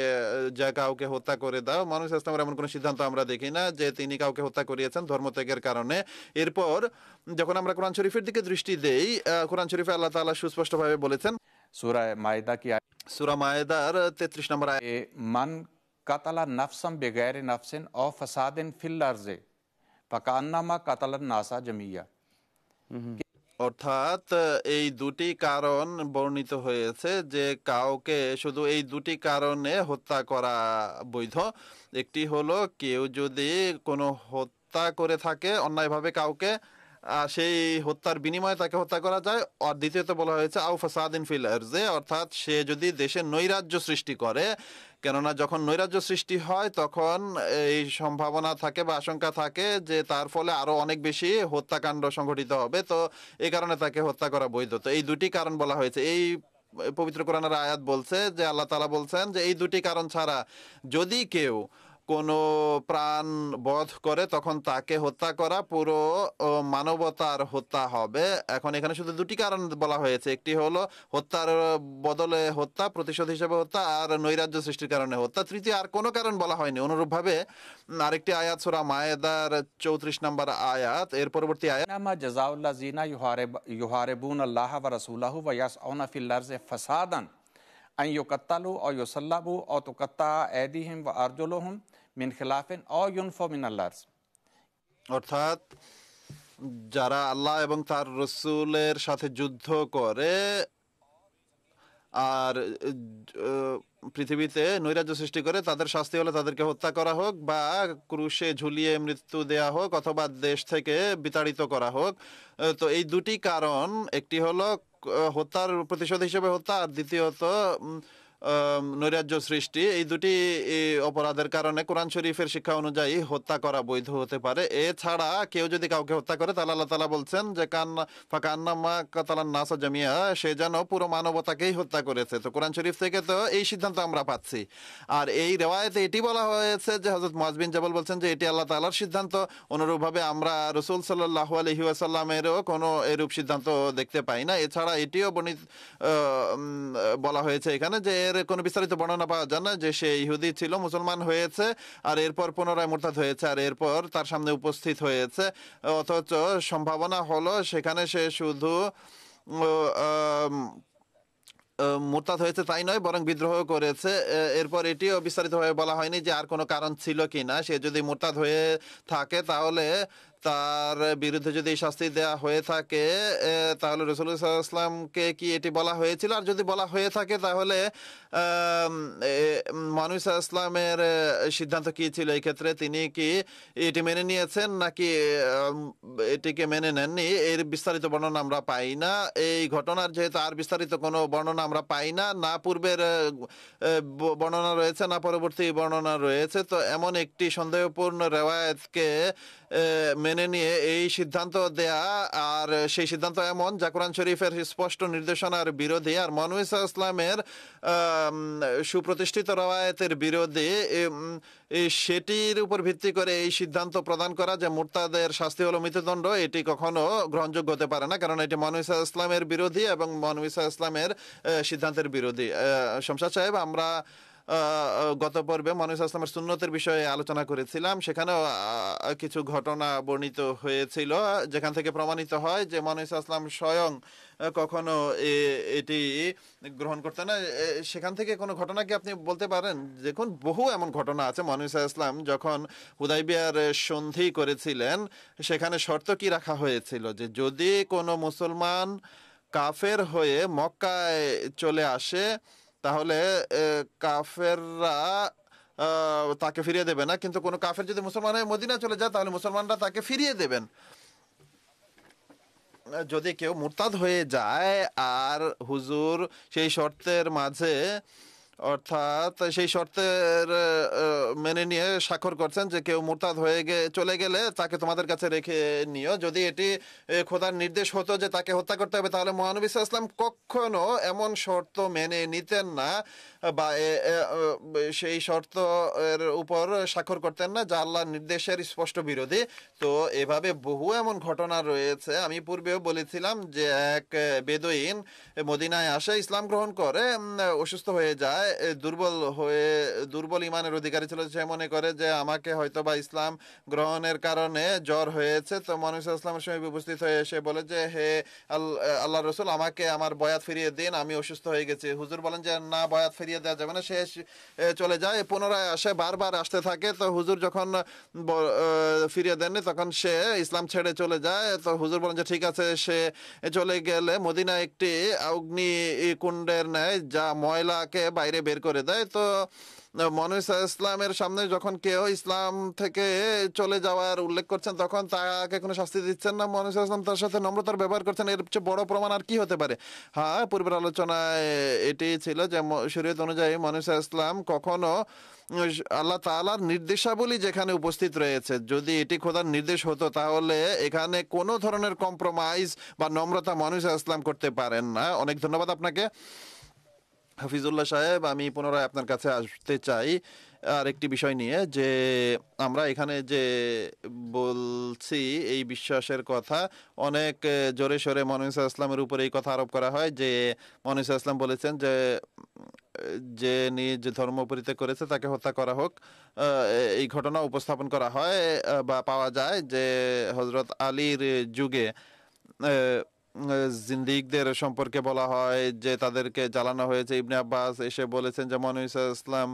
যা কাউকে হত্যা করে দাও। মানুষ ইসলামের এমন কোনো সিদ্ধান্ত আমরা দেখি না যে তিনি কাউকে হত্যা করিয়েছেন ধর্মত্যাগের কারণে। এরপর যখন আমরা কোরআন শরীফের দিকে দৃষ্টি দেই, কোরআন শরীফে আল্লাহ তাআলা সুস্পষ্টভাবে বলেছেন সূরা মায়দা কি সূরা মায়দার 33 নম্বর আয়াত, মান কাতালা নাফসাম বিগাইরি নাফসিন আও ফাসাদিন ফিল আরজি ফাকান্নামা কাতালান নাসা জামিয়া। অর্থাৎ এই দুটি কারণ বর্ণিত হয়েছে যে কাউকে শুধু এই দুটি কারণে হত্যা করা বৈধ। একটি হলো কেউ যদি কোনো হত্যা করে থাকে অন্যায়ভাবে কাউকে, সেই হত্যার বিনিময়ে তাকে হত্যা করা যায়। আর দ্বিতীয়ত বলা হয়েছে আও ফাসাদিন ফিল আরজি, অর্থাৎ সে যদি দেশে নৈরাজ্য সৃষ্টি করে, কেননা যখন নৈরাজ্য সৃষ্টি হয় তখন এই সম্ভাবনা থাকে বা আশঙ্কা থাকে যে তার ফলে আরো অনেক বেশি হত্যাকাণ্ড সংঘটিত হবে, তো এই কারণে তাকে হত্যা করা বৈধ। তো এই দুটি কারণ বলা হয়েছে। এই পবিত্র কোরআনের আয়াত বলছে যে আল্লাহ তাআলা বলছেন যে এই দুটি কারণ ছাড়া যদি কেউ কোনো প্রাণ বধ করে তখন তাকে হত্যা করা পুরো মানবতার হত্যা হবে। এখন এখানে শুধু দুটি কারণ বলা হয়েছে, একটি হলো হত্যার বদলে হত্যা, প্রতিশোধ হিসেবে হত্যা, আর নৈরাজ্য সৃষ্টির কারণে হত্যা। তৃতীয় আর কোনো কারণ বলা হয়নি। অনুরূপভাবে আরেকটি আয়াত সূরা মায়েদার 34 নম্বর আয়াত, এর পরবর্তী আয়াত, নামা জাযাউল্লাযিনা ইউহারিবুন আল্লাহ ওয়া রাসূলাহু ওয়া ইয়াসআউনা ফিল আরজি ফাসাদান আন ইউকাত্তালু আও ইউসাল্লাবু আও তুকাত্তা আইদিহিম ওয়া আরজুলুহুম মিন খিলাফিন অ ইউনফা মিনাল আরজ। অর্থাৎ যারা আল্লাহ এবং তার রসুলের সাথে যুদ্ধ করে আর পৃথিবীতে নৈরাজ্য সৃষ্টি করে, তাদের শাস্তি হলে তাদেরকে হত্যা করা হোক বা ক্রুশে ঝুলিয়ে মৃত্যু দেয়া হোক অথবা দেশ থেকে বিতাড়িত করা হোক। তো এই দুটি কারণ, একটি হলো হত্যার প্রতিশোধ হিসেবে হত্যা, আর দ্বিতীয়ত নৈরাজ্য সৃষ্টি। এই দুটি অপরাধের কারণে কোরআন শরীফের শিক্ষা অনুযায়ী হত্যা করা বৈধ হতে পারে। এছাড়া কেউ যদি কাউকে হত্যা করে তাহলে আল্লাহ তাআলা বলছেন যে কান্নামা কাতালান নাসা জামিয়া, সে যেন পুরো মানবতাকেই হত্যা করেছে। তো কোরআন শরীফ থেকে তো এই সিদ্ধান্ত আমরা পাচ্ছি। আর এই রেওয়ায়েতে এটি বলা হয়েছে যে হযরত মুআয বিন জাবাল বলছেন যে এটি আল্লাহ তাআলার সিদ্ধান্ত। অনুরূপভাবে আমরা রাসূল সাল্লাল্লাহু আলাইহি ওয়াসাল্লামেরও কোনো এরূপ সিদ্ধান্ত দেখতে পাই না। এছাড়া এটিও বলা হয়েছে এখানে যে এর কোনো বিস্তারিত বর্ণনা পাওয়া যায় না যে সে ইহুদি ছিল, মুসলমান হয়েছে আর এরপর পুনরায় মুরতাদ হয়েছে আর এরপর তার সামনে উপস্থিত হয়েছে, অথচ সম্ভাবনা হলো সেখানে সে শুধু মুরতাদ হয়েছে তাই নয়, বরং বিদ্রোহ করেছে। এরপর এটিও বিস্তারিতভাবে বলা হয়নি যে আর কোনো কারণ ছিল কিনা। সে যদি মুরতাদ হয়ে থাকে তাহলে তার বিরুদ্ধে যদি শাস্তি দেওয়া হয়ে থাকে তাহলে রাসূলুল্লাহ সাল্লাল্লাহু আলাইহি ওয়াসাল্লামকে কি এটি বলা হয়েছিল? আর যদি বলা হয়ে থাকে তাহলে মুহাম্মদ সাল্লাল্লাহু আলাইহি ওয়াসাল্লামের সিদ্ধান্ত কি ছিল এই ক্ষেত্রে? তিনি কি এটি মেনে নিয়েছেন নাকি এটিকে মেনে নেননি? এর বিস্তারিত বর্ণনা আমরা পাই না। এই ঘটনার যেহেতু আর বিস্তারিত কোনো বর্ণনা আমরা পাই না, না পূর্বের বর্ণনা রয়েছে না পরবর্তী বর্ণনা রয়েছে, তো এমন একটি সন্দেহপূর্ণ রেওয়ায়েতকে মেনে নিয়ে এই সিদ্ধান্ত দেয়া, আর সেই সিদ্ধান্ত এমন যা কোরআন শরীফের স্পষ্ট নির্দেশনার বিরোধী আর মুহাম্মদ সাল্লাল্লাহু আলাইহি ওয়াসাল্লামের সুপ্রতিষ্ঠিত রওয়ায়াতের বিরোধী, সেটির উপর ভিত্তি করে এই সিদ্ধান্ত প্রদান করা যে মুরতাদের শাস্তি হলো মৃত্যুদণ্ড, এটি কখনো গ্রহণযোগ্য হতে পারে না, কারণ এটি মুহাম্মদ সাল্লাল্লাহু আলাইহি ওয়াসাল্লামের বিরোধী এবং মুহাম্মদ সাল্লাল্লাহু আলাইহি ওয়াসাল্লামের সিদ্ধান্তের বিরোধী। শমশাদ সাহেব, আমরা গত পর্বে মুহাম্মদ সাল্লাল্লাহু আলাইহি ওয়াসাল্লামের সুন্নতের বিষয়ে আলোচনা করেছিলাম। সেখানেও কিছু ঘটনা বর্ণিত হয়েছিল যেখান থেকে প্রমাণিত হয় যে মুহাম্মদ সাল্লাল্লাহু আলাইহি ওয়াসাল্লাম স্বয়ং কখনো এটি গ্রহণ করতেন না। সেখান থেকে কোনো ঘটনা কি আপনি বলতে পারেন? দেখুন, বহু এমন ঘটনা আছে। মুহাম্মদ সাল্লাল্লাহু আলাইহি ওয়াসাল্লাম যখন হুদাইবিয়ার সন্ধি করেছিলেন সেখানে শর্ত কি রাখা হয়েছিল যে যদি কোনো মুসলমান কাফের হয়ে মক্কায় চলে আসে তাহলে কাফেররা তাকে ফিরিয়ে দেবে না, কিন্তু কোনো কাফের যদি মুসলমান হয়ে মদিনা চলে যায় তাহলে মুসলমানরা তাকে ফিরিয়ে দেবেন। যদি কেউ মুরতাদ হয়ে যায় আর হুজুর সেই শর্তের মাঝে, অর্থাৎ সেই শর্তের মেনে নিয়ে স্বাক্ষর করছেন যে কেউ মুরতাদ হয়ে চলে গেলে তাকে তোমাদের কাছে রেখে নিও, যদি এটি খোদার নির্দেশ হতো যে তাকে হত্যা করতে হবে তাহলে মহানবী সাল্লাল্লাহু আলাইহি ওয়াসাল্লাম কখনো এমন শর্ত মেনে নিতেন না বা সেই শর্ত এর উপর স্বাক্ষর করতেন না যা আল্লাহর নির্দেশের স্পষ্ট বিরোধী। তো এভাবে বহু এমন ঘটনা রয়েছে। আমি পূর্বেও বলেছিলাম যে এক বেদুইন মদিনায় আসে, ইসলাম গ্রহণ করে, অসুস্থ হয়ে যায়, দুর্বল ইমানের অধিকারী ছিল। সে মনে করে যে আমাকে হয়তো বা ইসলাম গ্রহণের কারণে জ্বর হয়েছে। তো মুহাম্মদ সাল্লাল্লাহু আলাইহি ওয়াসাল্লামের সময় উপস্থিত হয়ে এসে বলে যে হে আল্লাহর রাসূল, আমাকে আমার বয়াত ফিরিয়ে দিন, আমি অসুস্থ হয়ে গেছি। হুজুর বলেন যে না, বয়াত ফিরিয়ে দেওয়া যাবে না। সে চলে যায়, পুনরায় আসে, বারবার আসতে থাকে। তো হুজুর যখন ফিরিয়ে দেননি তখন সে ইসলাম ছেড়ে চলে যায়। তো হুজুর বলেন যে ঠিক আছে। সে চলে গেলে মদিনা একটি অগ্নি কুণ্ডের ন্যায় যা ময়লাকে বাইরে বের করে দেয়। তো মুহাম্মদ সাল্লাল্লাহু আলাইহি ওয়াসাল্লামের সামনে যখন কেউ ইসলাম থেকে চলে যাওয়ার উল্লেখ করছেন তখন তাকে কোনো শাস্তি দিচ্ছেন না। মুহাম্মদ সাল্লাল্লাহু আলাইহি ওয়াসাল্লাম তার সাথে নম্রতার ব্যবহার করছেন। এর চেয়ে বড় প্রমাণ আর কি হতে পারে? হ্যাঁ, পূর্বের আলোচনায় এটি ছিল যে শরীয়ত অনুযায়ী মুহাম্মদ সাল্লাল্লাহু আলাইহি ওয়াসাল্লাম কখনো আল্লাহ তাআলার নির্দেশাবলী যেখানে উপস্থিত রয়েছে, যদি এটি খোদার নির্দেশ হতো তাহলে এখানে কোনো ধরনের কম্প্রোমাইজ বা নম্রতা মুহাম্মদ সাল্লাল্লাহু আলাইহি ওয়াসাল্লাম করতে পারেন না। অনেক ধন্যবাদ আপনাকে হাফিজুল্লাহ সাহেব। আমি পুনরায় আপনার কাছে আসতে চাই আর একটি বিষয় নিয়ে, যে আমরা এখানে যে বলছি এই বিশ্বাসের কথা, অনেক জোরে সোরে মুহাম্মদ সাল্লাল্লাহু আলাইহি ওয়াসাল্লামের উপরে এই কথা আরোপ করা হয় যে মুহাম্মদ সাল্লাল্লাহু আলাইহি ওয়াসাল্লাম বলেছেন যে নিজ ধর্ম পরিত্যাগ করেছে তাকে হত্যা করা হোক। এই ঘটনা উপস্থাপন করা হয় বা পাওয়া যায় যে হযরত আলীর যুগে জিন্দিকদের সম্পর্কে বলা হয় যে তাদেরকে জ্বালানো হয়েছে। ইবনে আব্বাস এসে বলেছেন যে মুহাম্মদ সাল্লাল্লাহু আলাইহি ওয়াসাল্লাম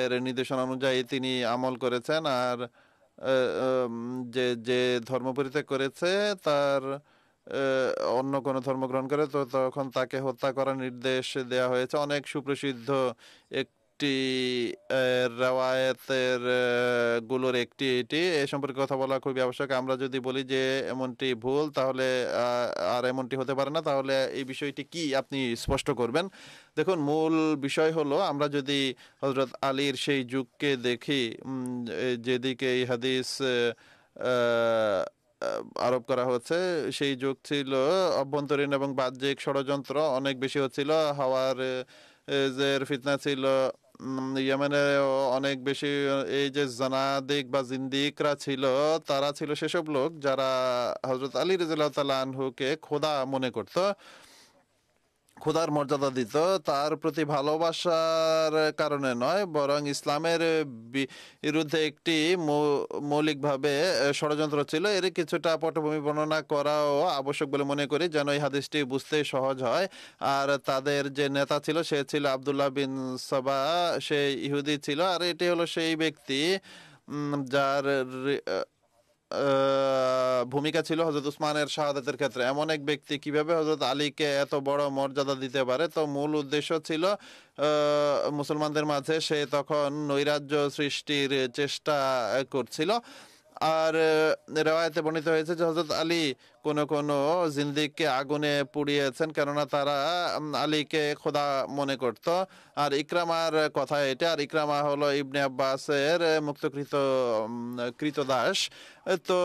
এর নির্দেশনা অনুযায়ী তিনি আমল করেছেন, আর যে যে ধর্ম পরিত্যাগ করেছে তার অন্য কোনো ধর্ম গ্রহণ করে তো তখন তাকে হত্যা করার নির্দেশ দেওয়া হয়েছে। অনেক সুপ্রসিদ্ধ একটি রেওয়ায়েতের গুলোর একটি এটি এ সম্পর্কে কথা বলা খুবই আবশ্যক। আমরা যদি বলি যে এমনটি ভুল, তাহলে আর এমনটি হতে পারে না, তাহলে এই বিষয়টি কি আপনি স্পষ্ট করবেন। দেখুন, মূল বিষয় হলো, আমরা যদি হযরত আলীর সেই যুগকে দেখি যেদিকে এই হাদিস আরোপ করা হচ্ছে, সেই যুগ ছিল অভ্যন্তরীণ এবং বাহ্যিক ষড়যন্ত্র অনেক বেশি হচ্ছিল। হাওয়ার ফিতনা ছিল, ইয়েমেনে অনেক বেশি। এই যে জানাদিক বা জিন্দিকরা ছিল, তারা ছিল সেসব লোক যারা হযরত আলী রাদিয়াল্লাহু তাআলা আনহুকে খোদা মনে করত, খোদার মর্যাদা দিত। তার প্রতি ভালোবাসার কারণে নয়, বরং ইসলামের বিরুদ্ধে একটি মৌলিকভাবে ষড়যন্ত্র ছিল। এর কিছুটা পটভূমি বর্ণনা করাও আবশ্যক বলে মনে করি, যেন এই হাদিসটি বুঝতে সহজ হয়। আর তাদের যে নেতা ছিল সে ছিল আব্দুল্লাহ বিন সাবা, সে ইহুদি ছিল। আর এটি হলো সেই ব্যক্তি যার ভূমিকা ছিল হযরত উসমানের শাহাদাতের ক্ষেত্রে। এমন এক ব্যক্তি কিভাবে হযরত আলীকে এত বড় মর্যাদা দিতে পারে? তো মূল উদ্দেশ্য ছিল মুসলমানদের মাঝে সে তখন নৈরাজ্য সৃষ্টির চেষ্টা করছিল। আর রেওয়ায়েতে বর্ণিত হয়েছে যে হযরত আলী কোন কোন জিন্দিককে আগুনে পুড়িয়েছেন, কেননা তারা আলীকে খোদা মনে করত। আর ইকরামার কথা এটা, আর ইকরামা হলো ইবনে আব্বাসের মুক্তকৃত কৃতদাস। তো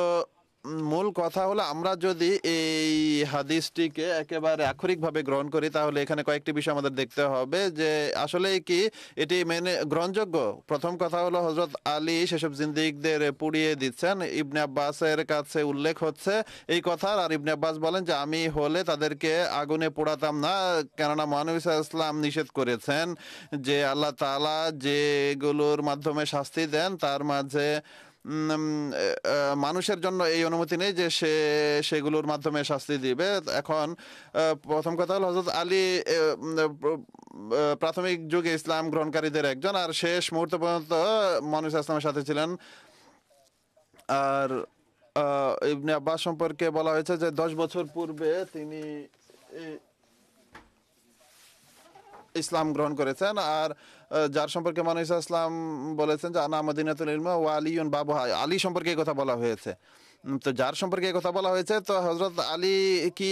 মূল কথা হলো, আমরা যদি এই হাদিসটিকে একেবারে আক্ষরিকভাবে গ্রহণ করি, তাহলে এখানে কয়েকটি বিষয় আমাদের দেখতে হবে যে আসলে কি এটি মেনে গ্রহণযোগ্য। প্রথম কথা হলো, হযরত আলী সেসব জিন্দিকদের পুড়িয়ে দিচ্ছেন। ইবনে আব্বাসের কাছে উল্লেখ হচ্ছে এই কথা, আর ইবনে আব্বাস বলেন যে আমি হলে তাদেরকে আগুনে পোড়াতাম না, কেননা মহানবী সাল্লাল্লাহু আলাইহি ওয়াসাল্লাম নিষেধ করেছেন যে আল্লাহ তাআলা যেগুলোর মাধ্যমে শাস্তি দেন তার মাঝে মানুষের জন্য এই অনুমতি নেই যে সে সেগুলোর মাধ্যমে শাস্তি দিবে। এখন প্রথম কথা হলো, হযরত আলী প্রাথমিক যুগে ইসলাম গ্রহণকারীদের একজন, আর শেষ মুহূর্ত পর্যন্ত মহানবী সাল্লাল্লাহু আলাইহি ওয়াসাল্লামের সাথে ছিলেন। আর ইবনে আব্বাস সম্পর্কে বলা হয়েছে যে 10 বছর পূর্বে তিনি ইসলাম গ্রহণ করেছেন। আর যার সম্পর্কে মহানবী সাল্লাল্লাহু আলাইহি ওয়াসাল্লাম বলেছেন যে আনা মাদিনাতুল ইলম ওয়া আলিয়ুন বাবুহা, আলী সম্পর্কে এই কথা বলা হয়েছে। তো যার সম্পর্কে এই কথা বলা হয়েছে, তো হযরত আলী কি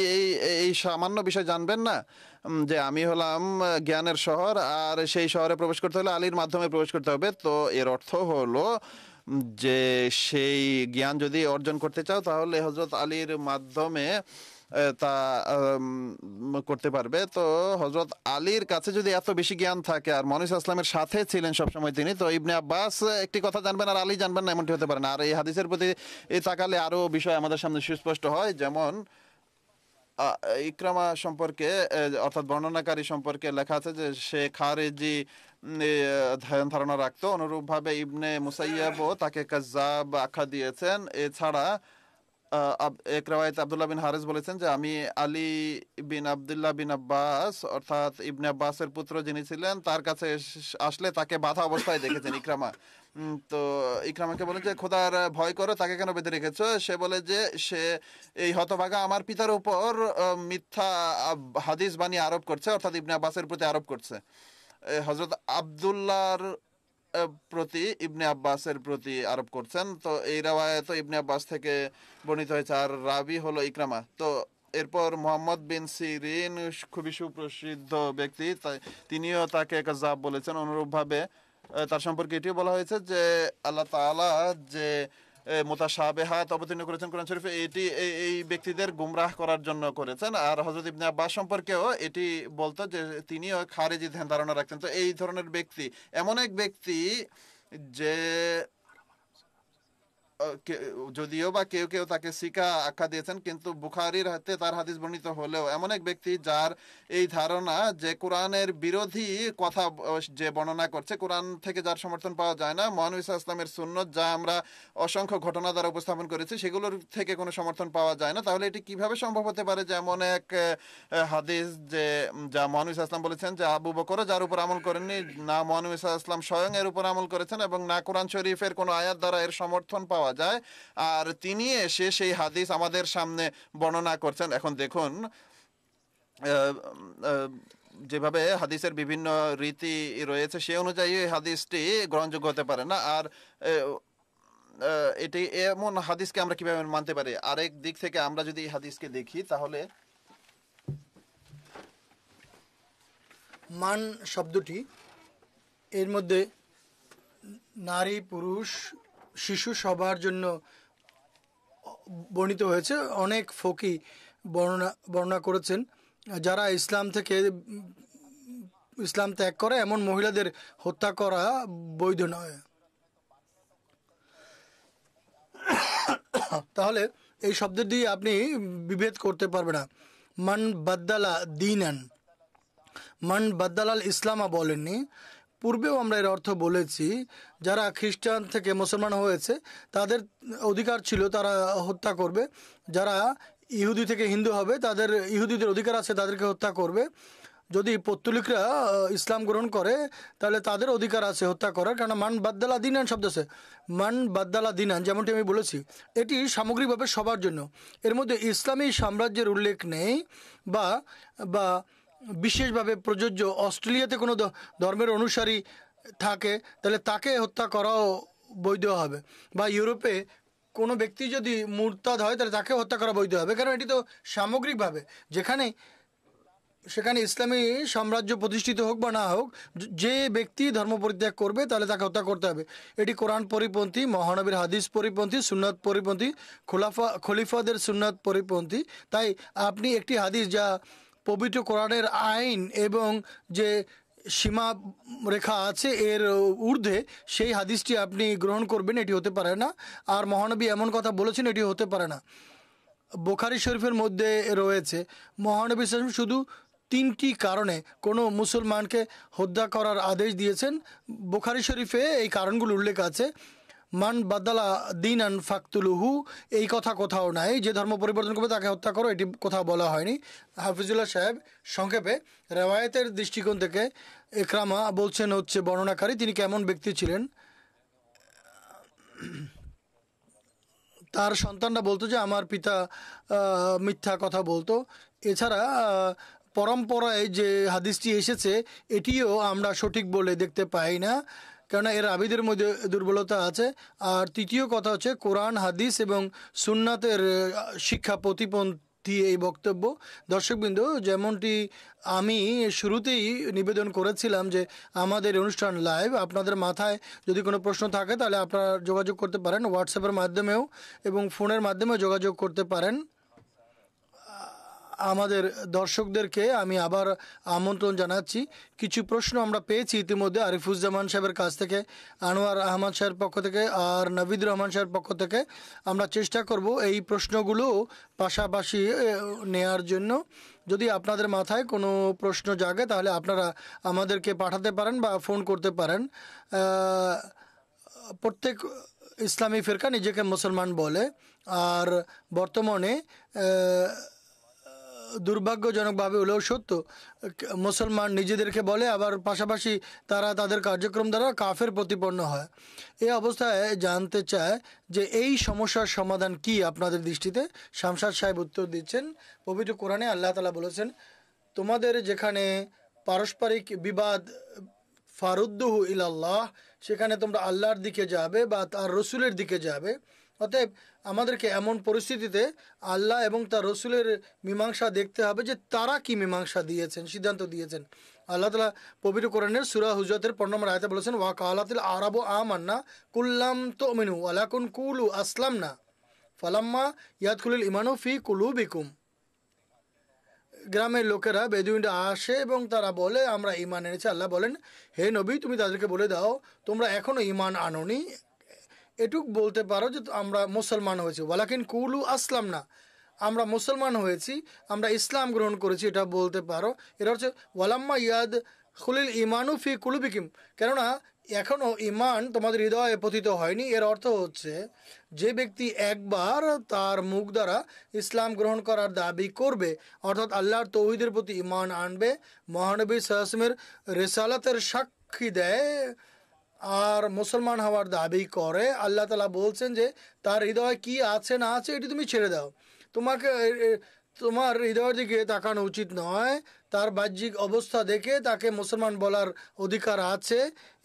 এই সামান্য বিষয় জানবেন না যে আমি হলাম জ্ঞানের শহর, আর সেই শহরে প্রবেশ করতে হলে আলীর মাধ্যমে প্রবেশ করতে হবে। তো এর অর্থ হলো যে সেই জ্ঞান যদি অর্জন করতে চাও, তাহলে হযরত আলীর মাধ্যমে তা করতে পারবে। তো হযরত আলীর কাছে যদি এত বেশি জ্ঞান থাকে, আর মহানবী সাল্লাল্লাহু আলাইহি ওয়াসাল্লামের সাথে ছিলেন সবসময় তিনি, তো ইবনে আব্বাস একটি কথা জানবেন আর আলী জানবেন না, এমনটি হতে পারে না। আর এই হাদিসের প্রতি তাকালে আরো বিষয় আমাদের সামনে সুস্পষ্ট হয়। যেমন ইকরামা সম্পর্কে, অর্থাৎ বর্ণনাকারী সম্পর্কে লেখা আছে যে সে খারেজি ধারণা রাখতো। অনুরূপভাবে ইবনে মুসাইয়াবও তাকে কাজ্জাব আখ্যা দিয়েছেন। এছাড়া এক রাওয়ায়াতে আব্দুল্লাহ বিন হারিস বলেছেন যে আমি আলী বিন আব্দুল্লাহ বিন আব্বাস, অর্থাৎ ইবনে আব্বাসের পুত্র যিনি ছিলেন, তার কাছে আসলে তাকে বাধা অবস্থায় দেখেছেন ইকরামা। তো ইকরামাকে বলে যে খোদার ভয় করো, তাকে কেন বেঁধে রেখেছো? সে বলে যে সে এই হতভাগা আমার পিতার উপর মিথ্যা হাদিস বানিয়ে আরোপ করছে, অর্থাৎ ইবনে আব্বাসের প্রতি আরোপ করছে। হযরত আব্দুল্লাহর প্রতি ইবনে আব্বাসের প্রতি আরোপ করছেন। তো এই রাওয়ায়াত ইবনে আব্বাস থেকে বর্ণিত হয়েছে, আর রাবি হলো ইকরামা। তো এরপর মোহাম্মদ বিন সিরিন খুবই সুপ্রসিদ্ধ ব্যক্তি, তিনিও তাকে কাযাব বলেছেন। অনুরূপভাবে তার সম্পর্কে এটিও বলা হয়েছে যে আল্লাহ তাআলা যে মুতাশাবিহাত অবতীর্ণ করেছেন কোরআন শরীফে, এটি এই ব্যক্তিদের গুমরাহ করার জন্য করেছেন। আর হযরত ইবনে আব্বাস সম্পর্কেও এটি বলতো যে তিনিও খারিজি ধ্যান ধারণা রাখতেন। তো এই ধরনের ব্যক্তি এমন এক ব্যক্তি যে যদিও বা কেউ কেউ তাকে সিকা আখ্যা দিয়েছেন, কিন্তু বুখারীর হাতে তার হাদিস বর্ণিত হলেও এমন এক ব্যক্তি যার এই ধারণা যে কোরআনের বিরোধী কথা যে বর্ণনা করছে, কোরআন থেকে যার সমর্থন পাওয়া যায় না, মহানবী সাল্লাল্লাহু আলাইহি ওয়াসাল্লামের সুন্নত যা আমরা অসংখ্য ঘটনা দ্বারা উপস্থাপন করেছি সেগুলোর থেকে কোনো সমর্থন পাওয়া যায় না, তাহলে এটি কিভাবে সম্ভব হতে পারে যে এমন এক হাদিস যে যা মহানবী সাল্লাল্লাহু আলাইহি ওয়াসাল্লাম বলেছেন যে আবু বকর যার উপর আমল করেননি, না মহানবী সাল্লাল্লাহু আলাইহি ওয়াসাল্লাম স্বয়ং এর উপর আমল করেছেন এবং না কোরআন শরীফের কোনো আয়াত দ্বারা এর সমর্থন পাওয়া যায়, আর তিনি এসে সেই হাদিস আমাদের সামনে বর্ণনা করছেন। এখন দেখুন যেভাবে হাদিসের বিভিন্ন রীতি রয়েছে সে অনুযায়ী হাদিসটি গ্রহণযোগ্য হতে পারে না। আর এটি এমন হাদিসকে আমরা কিভাবে মানতে পারি? আরেক দিক থেকে আমরা যদি এই হাদিসকে দেখি তাহলে মান শব্দটি এর মধ্যে নারী পুরুষ শিশু সবার জন্য বর্ণিত হয়েছে। অনেক ফকি বর্ণনা করেছেন যারা ইসলাম ত্যাগ করে এমন মহিলাদের হত্যা করা বৈধ নয়। তাহলে এই শব্দ দিয়ে আপনি বিভেদ করতে পারবে না। মান বাদ্দালা দিনান, মান বাদ্দালাল ইসলামা বলেননি। পূর্বেও আমরা এর অর্থ বলেছি, যারা খ্রিস্টান থেকে মুসলমান হয়েছে তাদের অধিকার ছিল তারা হত্যা করবে, যারা ইহুদি থেকে হিন্দু হবে তাদের ইহুদিদের অধিকার আছে তাদেরকে হত্যা করবে, যদি পৌত্তলিকরা ইসলাম গ্রহণ করে তাহলে তাদের অধিকার আছে হত্যা করার, কারণ মান বাদ্দালা দিনান শব্দ আছে, মান বাদ্দালা দিনান যেমনটি আমি বলেছি এটি সামগ্রিকভাবে সবার জন্য। এর মধ্যে ইসলামী সাম্রাজ্যের উল্লেখ নেই বা বা বিশেষভাবে প্রযোজ্য। অস্ট্রেলিয়াতে কোনো ধর্মের অনুসারী থাকে তাহলে তাকে হত্যা করাও বৈধ হবে, বা ইউরোপে কোনো ব্যক্তি যদি মুরতাদ হয় তাহলে তাকে হত্যা করা বৈধ হবে, কারণ এটি তো সামগ্রিকভাবে সেখানে ইসলামী সাম্রাজ্য প্রতিষ্ঠিত হোক বা না হোক, যে ব্যক্তি ধর্ম পরিত্যাগ করবে তাহলে তাকে হত্যা করতে হবে। এটি কোরআন পরিপন্থী, মহানবীর হাদিস পরিপন্থী, সুন্নাত পরিপন্থী, খলিফাদের সুন্নাত পরিপন্থী। তাই আপনি একটি হাদিস যা পবিত্র কোরআনের আইন এবং যে সীমা রেখা আছে এর ঊর্ধ্বে, সেই হাদিসটি আপনি গ্রহণ করবেন, এটি হতে পারে না। আর মহানবী এমন কথা বলেছেন এটি হতে পারে না। বুখারী শরীফের মধ্যে রয়েছে মহানবী সাল্লাল্লাহু আলাইহি ওয়াসাল্লাম শুধু 3টি কারণে কোনো মুসলমানকে হত্যা করার আদেশ দিয়েছেন। বুখারী শরীফে এই কারণগুলো উল্লেখ আছে। মান বাদালা দিনান ফাকতুলুহু, এই কথা কোথাও নাই, যে ধর্ম পরিবর্তন করবে তাকে হত্যা করো, এটি কোথাও বলা হয়নি। হাফিজুল্লাহ সাহেব সংক্ষেপে রেওয়ায়েতের দৃষ্টিকোণ থেকে ইকরামা বলছেন হচ্ছে বর্ণনাকারী, তিনি কেমন ব্যক্তি ছিলেন। তার সন্তানরা বলতো যে আমার পিতা মিথ্যা কথা বলতো। এছাড়া পরম্পরায় যে হাদিসটি এসেছে এটিও আমরা সঠিক বলে দেখতে পাই না, কেননা এর আবিদের মধ্যে দুর্বলতা আছে। আর তৃতীয় কথা হচ্ছে কোরআন হাদিস এবং সুন্নাতের শিক্ষা প্রতিপন্থী এই বক্তব্য। দর্শকবৃন্দ, যেমনটি আমি শুরুতেই নিবেদন করেছিলাম যে আমাদের অনুষ্ঠান লাইভ, আপনাদের মাথায় যদি কোনো প্রশ্ন থাকে তাহলে আপনারা যোগাযোগ করতে পারেন, হোয়াটসঅ্যাপের মাধ্যমেও এবং ফোনের মাধ্যমেও যোগাযোগ করতে পারেন। আমাদের দর্শকদেরকে আমি আবার আমন্ত্রণ জানাচ্ছি। কিছু প্রশ্ন আমরা পেয়েছি ইতিমধ্যে আরিফুজ্জামান সাহেবের কাছ থেকে, আনোয়ার আহমদ সাহেবের পক্ষ থেকে আর নবিদ রহমান সাহেবের পক্ষ থেকে। আমরা চেষ্টা করব এই প্রশ্নগুলো পাশাপাশি নেয়ার জন্য। যদি আপনাদের মাথায় কোনো প্রশ্ন জাগে তাহলে আপনারা আমাদেরকে পাঠাতে পারেন বা ফোন করতে পারেন। প্রত্যেক ইসলামী ফিরকা নিজেকে মুসলমান বলে, আর বর্তমানে দুর্ভাগ্যজনকভাবে হলেও সত্য মুসলমান নিজেদেরকে বলে, আবার পাশাপাশি তারা তাদের কার্যক্রম দ্বারা কাফের প্রতিপন্ন হয়। এই অবস্থায় জানতে চায় যে এই সমস্যার সমাধান কি আপনাদের দৃষ্টিতে। শামসাদ সাহেব উত্তর দিচ্ছেন, পবিত্র কোরআনে আল্লাহ তাআলা বলেছেন, তোমাদের যেখানে পারস্পরিক বিবাদ ফারুদ্দুহু ইলাল্লাহ, সেখানে তোমরা আল্লাহর দিকে যাবে বা তার রসুলের দিকে যাবে। অতএব আমাদেরকে এমন পরিস্থিতিতে আল্লাহ এবং তার রসুলের মীমাংসা দেখতে হবে যে তারা কি মীমাংসা দিয়েছেন, সিদ্ধান্ত দিয়েছেন। আল্লাহ তাআলা পবিত্র কোরআনের সূরা হুজরাতের 15 নম্বর আয়াতে বলেছেন, ওয়া কালাতিল আরাবু আমান্না কুল্লাম তুমিনু ওয়ালাকুন কুলু আসলামনা ফালাম্মা ইয়াদখুলুল ঈমানু ফি কুলুবিকুম। গ্রামের লোকেরা বেদুইনরা আসে এবং তারা বলে আমরা ঈমান এনেছি। আল্লাহ বলেন, হে নবী তুমি তাদেরকে বলে দাও তোমরা এখনো ঈমান আনোনি, এটুক বলতে পারো যে আমরা মুসলমান হয়েছি, ওয়ালাকিন কুলু আসলাম না, আমরা মুসলমান হয়েছি, আমরা ইসলাম গ্রহণ করেছি, এটা বলতে পারো। এটা হচ্ছে ওয়ালাম্মা ইয়াদ খুলিল ইমানু ফি কুলুবিকিম, কেননা এখনও ইমান তোমাদের হৃদয়ে পতিত হয়নি। এর অর্থ হচ্ছে যে ব্যক্তি একবার তার মুখ দ্বারা ইসলাম গ্রহণ করার দাবি করবে, অর্থাৎ আল্লাহর তৌহিদের প্রতি ইমান আনবে, মহানবী সাল্লাল্লাহু আলাইহি ওয়াসাল্লামের রিসালাতের সাক্ষী দেয় আর মুসলমান হওয়ার দাবি করে, আল্লাহ তাআলা বলছেন যে তার হৃদয়ে কি আছে না আছে এটি তুমি ছেড়ে দাও। তোমার হৃদয়ের দিকে তাকানো উচিত নয়, তার বাহ্যিক অবস্থা দেখে তাকে মুসলমান বলার অধিকার আছে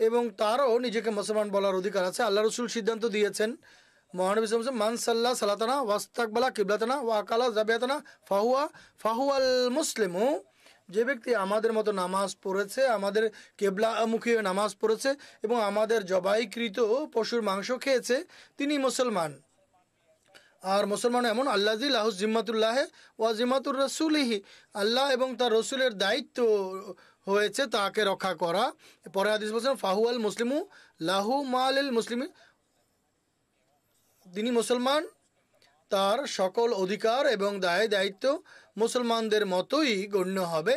এবং তারও নিজেকে মুসলমান বলার অধিকার আছে। আল্লাহ রসুল সিদ্ধান্ত দিয়েছেন, মহানবী সাল্লাল্লাহু আলাইহি ওয়াসাল্লাম, মান সাল্লা সালাতানা ওয়াস্তাকবালা কিবলাতানা ওয়া আকালা যাবিয়াতানা ফাহুয়াল মুসলিমু, যে ব্যক্তি আমাদের মতো নামাজ পড়েছে, আমাদের কেবলামুখী নামাজ পড়েছে এবং আমাদের জবাইকৃত পশুর মাংস খেয়েছে, তিনি মুসলমান। আর মুসলমান এমন আল্লাযী লাহু জিম্মাতুল্লাহ ওয়া জিম্মাতুর রাসূলিহি, আল্লাহ এবং তার রসুলের দায়িত্ব হয়েছে তাকে রক্ষা করা। পরে হাদিস বলছেন ফাহুয়াল মুসলিমু লাহু মালিল মুসলিমি, তিনি মুসলমান, তার সকল অধিকার এবং দায়িত্ব মুসলমানদের মতোই গণ্য হবে।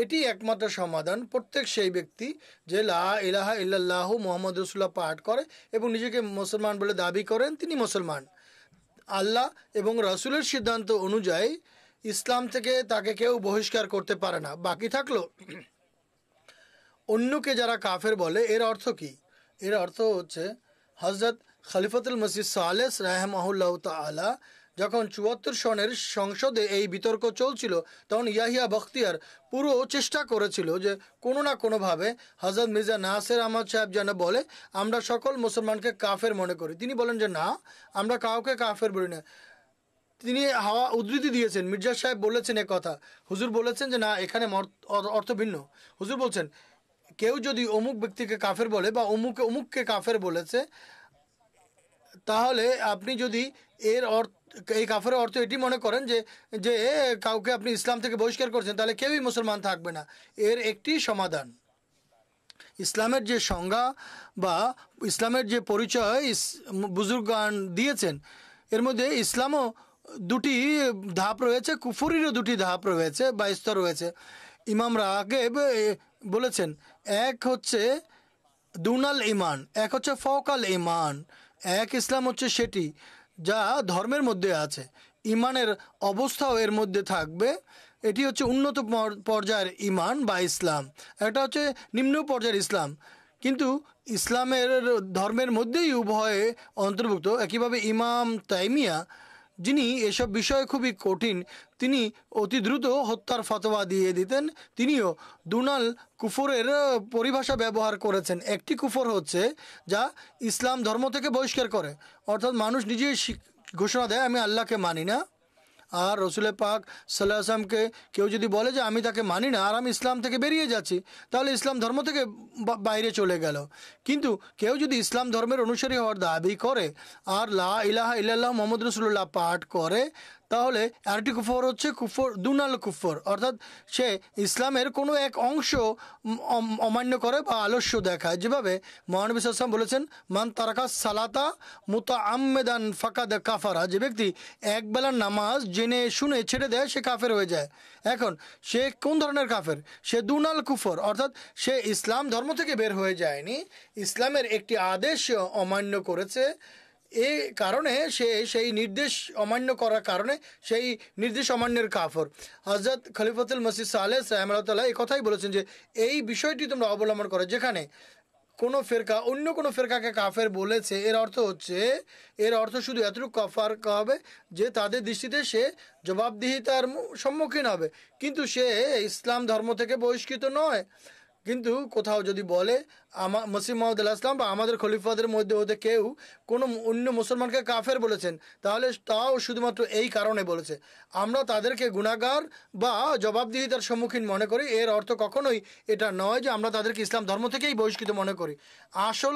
এটি একমাত্র সমাধান। প্রত্যেক সেই ব্যক্তি যে লা ইলাহা ইল্লাল্লাহু মুহাম্মদ রাসূলুল্লাহ পাঠ করে এবং নিজেকে মুসলমান বলে দাবি করেন, তিনি মুসলমান। আল্লাহ এবং রাসূলের সিদ্ধান্ত অনুযায়ী ইসলাম থেকে তাকে কেউ বহিষ্কার করতে পারে না। বাকি থাকলো অন্যকে যারা কাফের বলে, এর অর্থ কি? এর অর্থ হচ্ছে হযরত খলিফাতুল মসিহ সালেহ রাহিমাহুল্লাহ তাআলা যখন ৭৪ সনের সংসদে এই বিতর্ক চলছিল, তখন ইয়াহিয়া বখতিয়ার পুরো চেষ্টা করেছিল যে কোনো না কোনোভাবে হযরত মির্জা নাসির আহমদ সাহেব যেন বলে আমরা সকল মুসলমানকে কাফের মনে করি। তিনি বলেন যে না, আমরা কাউকে কাফের বলি না। তিনি হাওয়া উদ্ধৃতি দিয়েছেন, মির্জা সাহেব বলেছেন কথা, হুজুর বলেছেন যে না, এখানে অর্থ ভিন্ন। হুজুর বলছেন কেউ যদি অমুক ব্যক্তিকে কাফের বলে বা অমুককে কাফের বলেছে, তাহলে আপনি যদি এই কাফের অর্থ এটি মনে করেন যে কাউকে আপনি ইসলাম থেকে বহিষ্কার করছেন, তাহলে কেউই মুসলমান থাকবে না। এর একটি সমাধান, ইসলামের যে সংজ্ঞা বা ইসলামের যে পরিচয় বুজুর্গান দিয়েছেন, এর মধ্যে ইসলামও দুটি ধাপ রয়েছে, কুফরিরও দুটি ধাপ রয়েছে বা স্তর রয়েছে। ইমাম রাগেব বলেছেন এক হচ্ছে দুনাল ইমান, এক হচ্ছে ফওকাল ইমান। এক ইসলাম হচ্ছে সেটি যা ধর্মের মধ্যে আছে, ইমানের অবস্থাও এর মধ্যে থাকবে, এটি হচ্ছে উন্নত পর্যায়ের ইমান বা ইসলাম। একটা হচ্ছে নিম্ন পর্যায়ের ইসলাম, কিন্তু ইসলামের ধর্মের মধ্যেই উভয়ে অন্তর্ভুক্ত। একইভাবে ইমাম তাইমিয়া, যিনি এসব বিষয়ে খুবই কঠিন, তিনি অতি দ্রুত হত্যার ফতোয়া দিয়ে দিতেন, তিনিও দুনাল কুফরের পরিভাষা ব্যবহার করেছেন। একটি কুফর হচ্ছে যা ইসলাম ধর্ম থেকে বহিষ্কার করে, অর্থাৎ মানুষ নিজেই ঘোষণা দেয় আমি আল্লাহকে মানি না, আর রসুল পাক সাল্লাল্লাহু আলাইহি ওয়াসাল্লামকে কেউ যদি বলে যে আমি তাকে মানি না আর আমি ইসলাম থেকে বেরিয়ে যাচ্ছি, তাহলে ইসলাম ধর্ম থেকে বাইরে চলে গেল। কিন্তু কেউ যদি ইসলাম ধর্মের অনুসারী হওয়ার দাবি করে আর লা ইলাহা ইল্লাল্লাহ মুহাম্মদ রাসূলুল্লাহ পাঠ করে, তাহলে আরেকটি কুফর হচ্ছে কুফর দুনাল কুফর, অর্থাৎ সে ইসলামের কোনো এক অংশ অমান্য করে বা আলস্য দেখায়। যেভাবে মহানবী সাল্লাল্লাহু আলাইহি ওয়াসাল্লাম বলেছেন মান তারাকা সালাতা মুতাআম্মিদান ফাকাদ কাফারা, যে ব্যক্তি একবেলার নামাজ জেনে শুনে ছেড়ে দেয় সে কাফের হয়ে যায়। এখন সে কোন ধরনের কাফের? সে দুনাল কুফর, অর্থাৎ সে ইসলাম ধর্ম থেকে বের হয়ে যায়নি, ইসলামের একটি আদেশ অমান্য করেছে, এই কারণে সে সেই নির্দেশ অমান্য করার কারণে সেই নির্দেশ অমান্যের কাফর। হযরত খলিফাতুল মসিহ সালেহ রাহিমাহুল্লাহ এই কথাই বলেছেন যে এই বিষয়টি তোমরা অবলম্বন করো, যেখানে কোনো ফেরকা অন্য কোনো ফেরকাকে কাফের বলেছে, এর অর্থ শুধু এতটুকু কাফার হবে যে তাদের দৃষ্টিতে সে জবাবদিহিতার সম্মুখীন হবে, কিন্তু সে ইসলাম ধর্ম থেকে বহিষ্কৃত নয়। কিন্তু কোথাও যদি বলে মসিহ মাউদ আলাইহিস সালাম বা আমাদের খলিফাদের মধ্যে হতে কেউ কোনো অন্য মুসলমানকে কাফের বলেছেন, তাহলে তাও শুধুমাত্র এই কারণে বলেছে, আমরা তাদেরকে গুনাহগার বা জবাবদিহিতার সম্মুখীন মনে করি। এর অর্থ কখনোই এটা নয় যে আমরা তাদেরকে ইসলাম ধর্ম থেকেই বহিষ্কৃত মনে করি। আসল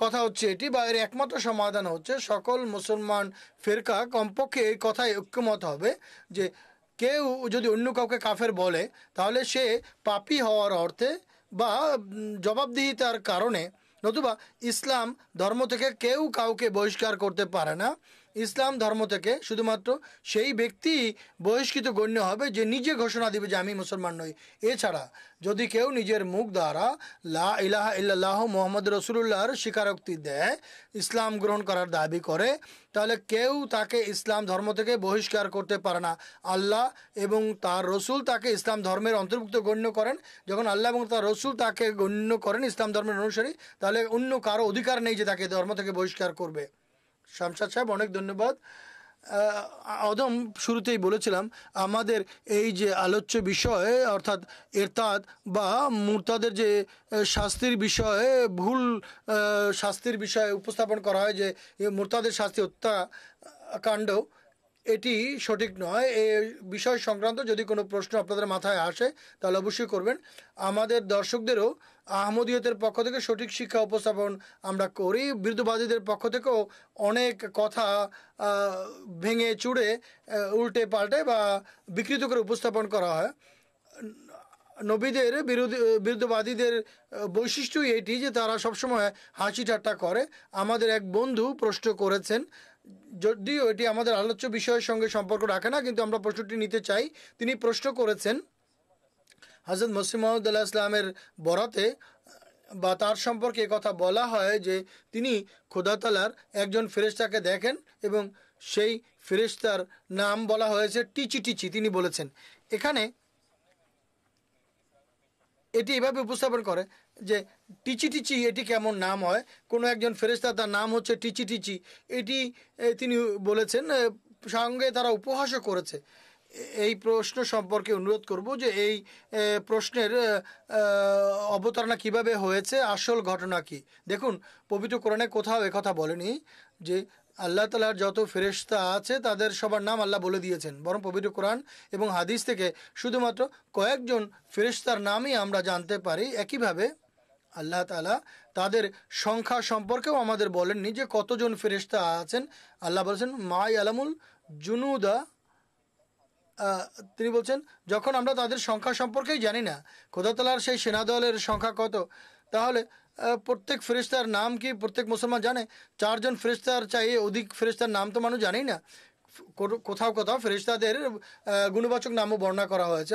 কথা হচ্ছে এটি, বা এর একমাত্র সমাধান হচ্ছে সকল মুসলমান ফেরকা কমপক্ষে এই কথায় ঐক্যমত হবে যে কেউ যদি অন্য কাউকে কাফের বলে, তাহলে সে পাপী হওয়ার অর্থে বা জবাবদিহিতার কারণে নতুবা ইসলাম ধর্ম থেকে কেউ কাউকে বহিষ্কার করতে পারে না। ইসলাম ধর্ম থেকে শুধুমাত্র সেই ব্যক্তি বহিষ্কৃত গণ্য হবে যে নিজে ঘোষণা দিবে যে আমি মুসলমান নই। এছাড়া যদি কেউ নিজের মুখ দ্বারা লা ইলাহা ইল্লাল্লাহ মুহাম্মদ রাসূলুল্লাহর স্বীকারোক্তি দেয়, ইসলাম গ্রহণ করার দাবি করে, তাহলে কেউ তাকে ইসলাম ধর্ম থেকে বহিষ্কার করতে পারে না। আল্লাহ এবং তার রসুল তাকে ইসলাম ধর্মের অন্তর্ভুক্ত গণ্য করেন। যখন আল্লাহ এবং তার রসুল তাকে গণ্য করেন ইসলাম ধর্মের অনুসারী, তাহলে অন্য কারো অধিকার নেই যে তাকে ধর্ম থেকে বহিষ্কার করবে। শামসাদ সাহেব, অনেক ধন্যবাদ। অদম, শুরুতেই বলেছিলাম আমাদের এই যে আলোচ্য বিষয় অর্থাৎ ইরতাদ বা মুরতাদের যে শাস্তির বিষয়ে ভুল শাস্তির বিষয়ে উপস্থাপন করা হয়, যে মুরতাদের শাস্তি হত্যাকাণ্ড, এটি সঠিক নয়। এই বিষয় সংক্রান্ত যদি কোনো প্রশ্ন আপনাদের মাথায় আসে তাহলে অবশ্যই করবেন। আমাদের দর্শকদেরও আহমদিয়তের পক্ষ থেকে সঠিক শিক্ষা উপস্থাপন আমরা করি। বিরুদ্ধবাদীদের পক্ষ থেকেও অনেক কথা ভেঙে চুড়ে উল্টে পাল্টে বা বিকৃত করে উপস্থাপন করা হয়। নবীদের বিরুদ্ধবাদীদের বৈশিষ্ট্যই এটি যে তারা সবসময় হাসি ঠাট্টা করে। আমাদের এক বন্ধু প্রশ্ন করেছেন, যদিও এটি আমাদের আলোচ্য বিষয়ের সঙ্গে সম্পর্ক রাখে না, কিন্তু আমরা প্রশ্নটি নিতে চাই। তিনি প্রশ্ন করেছেন, হযরত মসিহ মাউদ আলাইহিস সালামের বরাতে বা তার সম্পর্কে কথা বলা হয় যে তিনি খোদা তাআলার একজন ফেরেশতাকে দেখেন এবং সেই ফেরেশতার নাম বলা হয়েছে টিচি টিচি। তিনি বলেছেন, এখানে এটি এভাবে উপস্থাপন করে যে টিচি টিচি এটি কেমন নাম হয়, কোনো একজন ফেরেশতা তার নাম হচ্ছে টিচি টিচি, এটি তিনি বলেছেন। সঙ্গে তারা উপহাসও করেছে। এই প্রশ্ন সম্পর্কে অনুরোধ করব যে এই প্রশ্নের অবতারণা কিভাবে হয়েছে, আসল ঘটনা কি। দেখুন, পবিত্র কোরআনে কোথাও একথা বলেনি যে আল্লাহ তাআলার যত ফেরেশতা আছে তাদের সবার নাম আল্লাহ বলে দিয়েছেন, বরং পবিত্র কোরআন এবং হাদিস থেকে শুধুমাত্র কয়েকজন ফেরেশতার নামই আমরা জানতে পারি। একইভাবে আল্লাহ তাআলা তাদের সংখ্যা সম্পর্কেও আমাদের বলেননি যে কতজন ফেরেশতা আছেন। আল্লাহ বলেছেন মা ইয়ালামুল জুনুদা, তিনি বলছেন যখন আমরা তাদের সংখ্যা সম্পর্কেই জানি না, খোদা তাআলার সেই সেনাদলের সংখ্যা কত, তাহলে প্রত্যেক ফেরেশতার নাম কি প্রত্যেক মুসলমান জানে? 4 জন ফেরেশতার চাইয়ে অধিক ফেরেশতার নাম তো মানুষ জানেই না। কোথাও কোথাও ফেরেশতাদের গুণবাচক নামও বর্ণনা করা হয়েছে,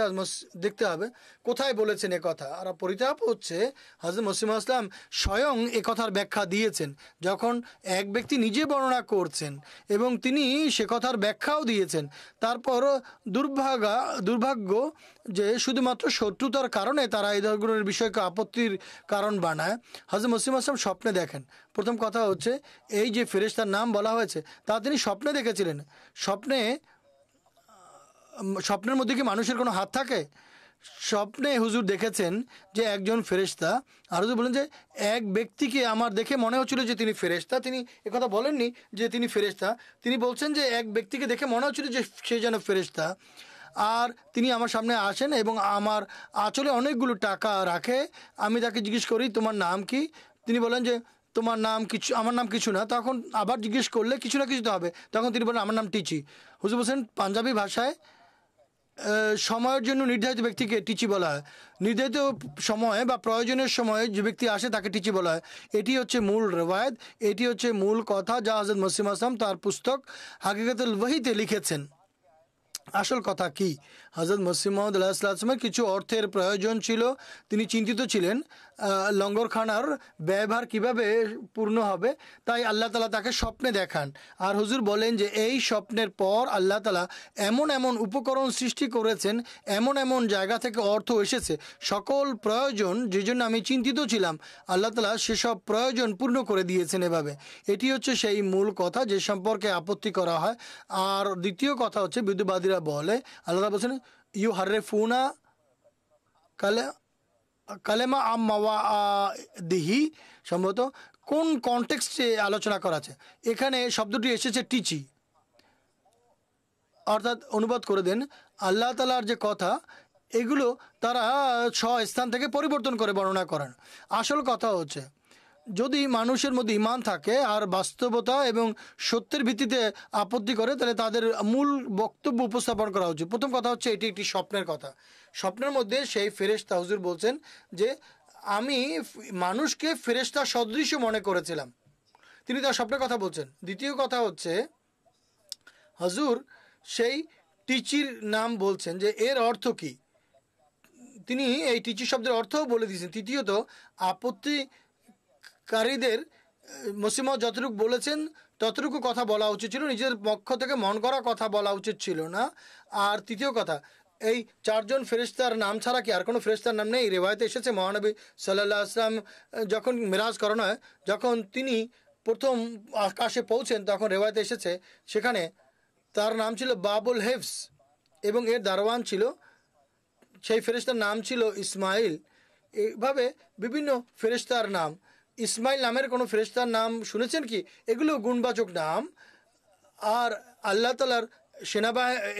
দেখতে হবে কোথায় বলেছেন কথা। আর পরিতাপ হচ্ছে হযরত মসিহ মাউদ ইসলাম স্বয়ং একথার ব্যাখ্যা দিয়েছেন, যখন এক ব্যক্তি নিজে বর্ণনা করছেন এবং তিনি সে কথার ব্যাখ্যাও দিয়েছেন। তারপর দুর্ভাগ্য যে শুধুমাত্র শত্রুতার কারণে তারা এই ধরনের বিষয়কে আপত্তির কারণ বানায়। হযরত মসিহ মাউদ ইসলাম স্বপ্নে দেখেন। প্রথম কথা হচ্ছে এই যে ফেরেশতার নাম বলা হয়েছে তা তিনি স্বপ্নে দেখেছিলেন। স্বপ্নের মধ্যে কি মানুষের কোনো হাত থাকে? স্বপ্নে হুজুর দেখেছেন যে একজন ফেরেশতা, আর হুজুর বলেন যে এক ব্যক্তিকে আমার দেখে মনে হচ্ছিল যে তিনি ফেরেশতা। তিনি একথা বলেননি যে তিনি ফেরেশতা, তিনি বলছেন যে এক ব্যক্তিকে দেখে মনে হচ্ছিল যে সে যেন ফেরেশতা। আর তিনি আমার সামনে আসেন এবং আমার আঁচলে অনেকগুলো টাকা রাখে। আমি তাকে জিজ্ঞেস করি তোমার নাম কি? তিনি বলেন যে তোমার নাম কিছু, আমার নাম কিছু না। তখন আবার জিজ্ঞেস করলে কিছু না কিছু তো হবে, তখন তিনি বলেন আমার নাম টিচি। হুজুর বলছেন পাঞ্জাবি ভাষায় সময়ের জন্য নির্ধারিত ব্যক্তিকে টিচি বলা হয়। নির্ধারিত সময়ে বা প্রয়োজনের সময়ে যে ব্যক্তি আসে তাকে টিচি বলা হয়। এটি হচ্ছে মূল রেওয়ায়েত, এটি হচ্ছে মূল কথা যা হযরত মসিহ মাউদ ইসলাম তার পুস্তক হাকিকাতুল ওয়াহিতে লিখেছেন। আসল কথা কি, হযরত মসিহ মাউদ আলাইহিস সালামের কিছু অর্থের প্রয়োজন ছিল। তিনি চিন্তিত ছিলেন লঙ্গরখানার ব্যয়ভার কিভাবে পূর্ণ হবে, তাই আল্লাহ তাআলা তাকে স্বপ্নে দেখান। আর হুজুর বলেন যে এই স্বপ্নের পর আল্লাহ তাআলা এমন এমন উপকরণ সৃষ্টি করেছেন, এমন এমন জায়গা থেকে অর্থ এসেছে, সকল প্রয়োজন যে জন্য আমি চিন্তিত ছিলাম আল্লাহ তাআলা সেসব প্রয়োজন পূর্ণ করে দিয়েছেন। এভাবে এটি হচ্ছে সেই মূল কথা যে সম্পর্কে আপত্তি করা হয়। আর দ্বিতীয় কথা হচ্ছে বিদ্যুৎবাদীরা বলে আল্লাহ তাআলা বলছেন ইউ হাররিফুনা কালেমা দিহি, সম্ভবত কোন কনটেক্সটে আলোচনা করা আছে। এখানে শব্দটি এসেছে টিচি, অর্থাৎ অনুবাদ করে দেন আল্লাহ তাআলার যে কথা এগুলো তারা স্থান থেকে পরিবর্তন করে বর্ণনা করেন। আসল কথা হচ্ছে যদি মানুষের মধ্যে ঈমান থাকে আর বাস্তবতা এবং সত্যের ভিত্তিতে আপত্তি করে, তাহলে তাদের মূল বক্তব্য উপস্থাপন করা উচিত। প্রথম কথা হচ্ছে এটি একটি স্বপ্নের কথা। স্বপ্নের মধ্যে সেই ফেরেশতা হুজুর বলছেন যে আমি মানুষকে ফেরেশতা সদৃশ মনে করেছিলাম। তিনি তার স্বপ্নের কথা বলছেন। দ্বিতীয় কথা হচ্ছে হুজুর সেই টিচির নাম বলছেন যে এর অর্থ কি, তিনি এই টিচি শব্দের অর্থও বলে দিয়েছেন। তৃতীয়ত আপত্তিকারীদের মসিমত যতটুকু বলেছেন ততটুকু কথা বলা উচিত ছিল, নিজের পক্ষ থেকে মন করা কথা বলা উচিত ছিল না। আর তৃতীয় কথা, এই চারজন ফেরেশতার নাম ছাড়া কি আর কোনো ফেরেশতার নাম নেই? রেওয়ায়তে এসেছে মহানবী সাল্লাল্লাহু আলাইহি ওয়াসাল্লাম যখন মেরাজ করানো হয়, যখন তিনি প্রথম আকাশে পৌঁছেন, তখন রেওয়ায়তে এসেছে সেখানে তার নাম ছিল বাবুল হেফস এবং এর দারওয়ান ছিল, সেই ফেরেশতার নাম ছিল ইসমাইল। এইভাবে বিভিন্ন ফেরেশতার নাম। ইসমাইল নামের কোনো ফেরেশতার নাম শুনেছেন কি? এগুলো গুণবাচক নাম। আর আল্লাহ তাআলার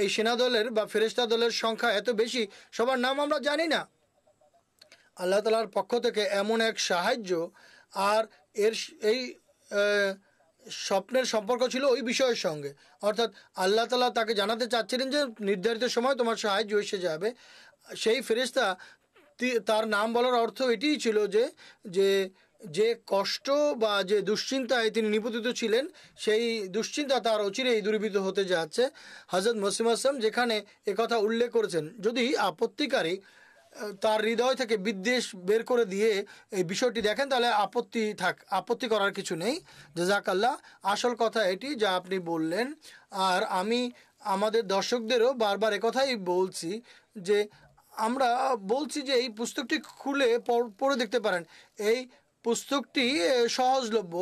এই সেনাদলের বা ফেরেশতা দলের সংখ্যা এত বেশি, সবার নাম আমরা জানি না। আল্লাহ তাআলার পক্ষ থেকে এমন এক সাহায্য, আর এই স্বপ্নের সম্পর্ক ছিল ওই বিষয়ের সঙ্গে, অর্থাৎ আল্লাহ তাআলা তাকে জানাতে চাচ্ছিলেন যে নির্ধারিত সময় তোমার সাহায্য এসে যাবে। সেই ফেরেশতা তার নাম বলার অর্থ এটিই ছিল যে যে কষ্ট বা যে দুশ্চিন্তায় তিনি নিপতিত ছিলেন, সেই দুশ্চিন্তা তার অচিরেই দূরীভূত হতে যাচ্ছে। হযরত মুসলিম আসলাম যেখানে একথা উল্লেখ করেছেন, যদি আপত্তিকারী তার হৃদয় থেকে বিদ্বেষ বের করে দিয়ে এই বিষয়টি দেখেন, তাহলে আপত্তি করার কিছু নেই। জাযাকাল্লাহ। আসল কথা এটি যা আপনি বললেন। আর আমি আমাদের দর্শকদেরও বারবার একথাই বলছি যে আমরা বলছি যে এই পুস্তকটি খুলে পড়ে দেখতে পারেন। এই পুস্তকটি সহজলভ্য।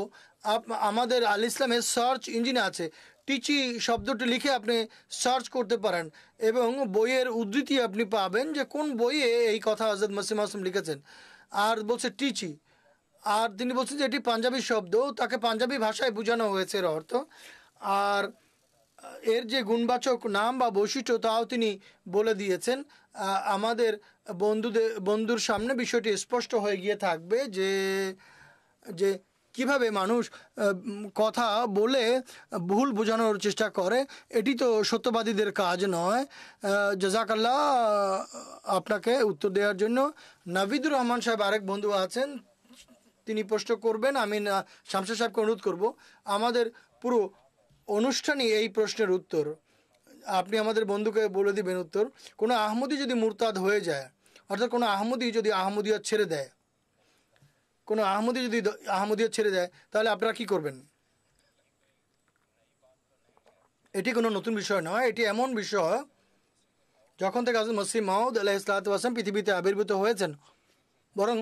আমাদের আল ইসলামের সার্চ ইঞ্জিনে আছে, টিচি শব্দটি লিখে আপনি সার্চ করতে পারেন এবং বইয়ের উদ্ধৃতি আপনি পাবেন যে কোন বইয়ে এই কথা হযরত মসিহ মাসুম লিখেছেন। আর বলছে টিচি, আর তিনি বলছেন যে এটি পাঞ্জাবি শব্দ, তাকে পাঞ্জাবি ভাষায় বোঝানো হয়েছে এর অর্থ। আর এর যে গুণবাচক নাম বা বৈশিষ্ট্য তাও তিনি বলে দিয়েছেন। আমাদের বন্ধুর সামনে বিষয়টি স্পষ্ট হয়ে গিয়ে থাকবে যে কিভাবে মানুষ কথা বলে ভুল বোঝানোর চেষ্টা করে। এটি তো সত্যবাদীদের কাজ নয়। জাযাকাল্লাহ আপনাকে উত্তর দেওয়ার জন্য। নাভিদুর রহমান সাহেব আরেক বন্ধু আছেন, তিনি প্রশ্ন করবেন। আমি শামসুর সাহেবকে অনুরোধ করব, আমাদের পুরো অনুষ্ঠানই এই প্রশ্নের উত্তর। আপনি আমাদের বন্ধুকে বলে দিবেন উত্তর। কোনো আহমদি যদি মুরতাদ হয়ে যায়, অর্থাৎ কোনো আহমদি যদি আহমদিয়ত ছেড়ে দেয়, তাহলে আপনারা কি করবেন? এটি কোনো নতুন বিষয় নয়। এটি এমন বিষয় যখন থেকে হযরত মসিহ মাউদ আলাইহিস সালাতু ওয়াস সালাম পৃথিবীতে আবির্ভূত হয়েছেন, বরং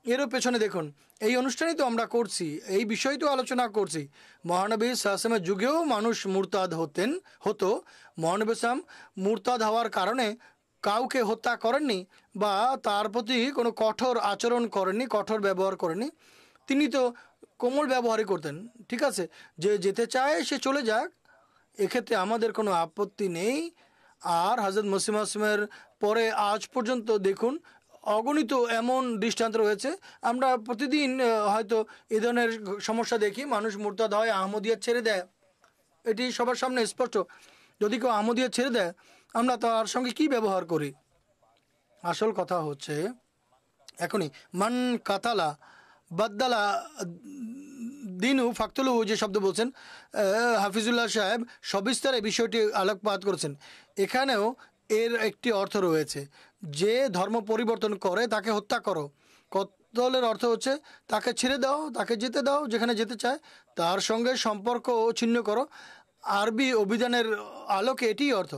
এরও পেছনে দেখুন, এই অনুষ্ঠানই তো আমরা করছি, এই বিষয় তো আলোচনা করছি। মহানবী সাল্লাল্লাহু আলাইহি ওয়াসাল্লামের যুগেও মানুষ মুরতাদ হতো। মহানবী সাল্লাম মুরতাদ হওয়ার কারণে কাউকে হত্যা করেননি বা তার প্রতি কোনো কঠোর আচরণ করেননি, কঠোর ব্যবহার করেননি। তিনি তো কোমল ব্যবহারই করতেন। ঠিক আছে, যে যেতে চায় সে চলে যাক, এক্ষেত্রে আমাদের কোনো আপত্তি নেই। আর হযরত মসিহ মাসুমের পরে আজ পর্যন্ত দেখুন অগণিত এমন দৃষ্টান্ত রয়েছে। আমরা প্রতিদিন হয়তো এ ধরনের সমস্যা দেখি, মানুষ মুরতাদ হয়, আহমদিয়ত ছেড়ে দেয়। এটি সবার সামনে স্পষ্ট। যদি কেউ আহমদিয়ত ছেড়ে দেয়, আমরা তার সঙ্গে কি ব্যবহার করি? আসল কথা হচ্ছে এখনই মান কাতালা বাদ্দালা দিনু ফাকতুলু যে শব্দ বলছেন, হাফিজুল্লাহ সাহেব সবিস্তারে বিষয়টি আলোকপাত করেছেন। এখানেও এর একটি অর্থ রয়েছে, যে ধর্ম পরিবর্তন করে তাকে হত্যা করো। কতলের অর্থ হচ্ছে তাকে ছেড়ে দাও, তাকে যেতে দাও যেখানে যেতে চায়, তার সঙ্গে সম্পর্ক ছিন্ন করো। আরবি অভিধানের আলোকে এটিই অর্থ,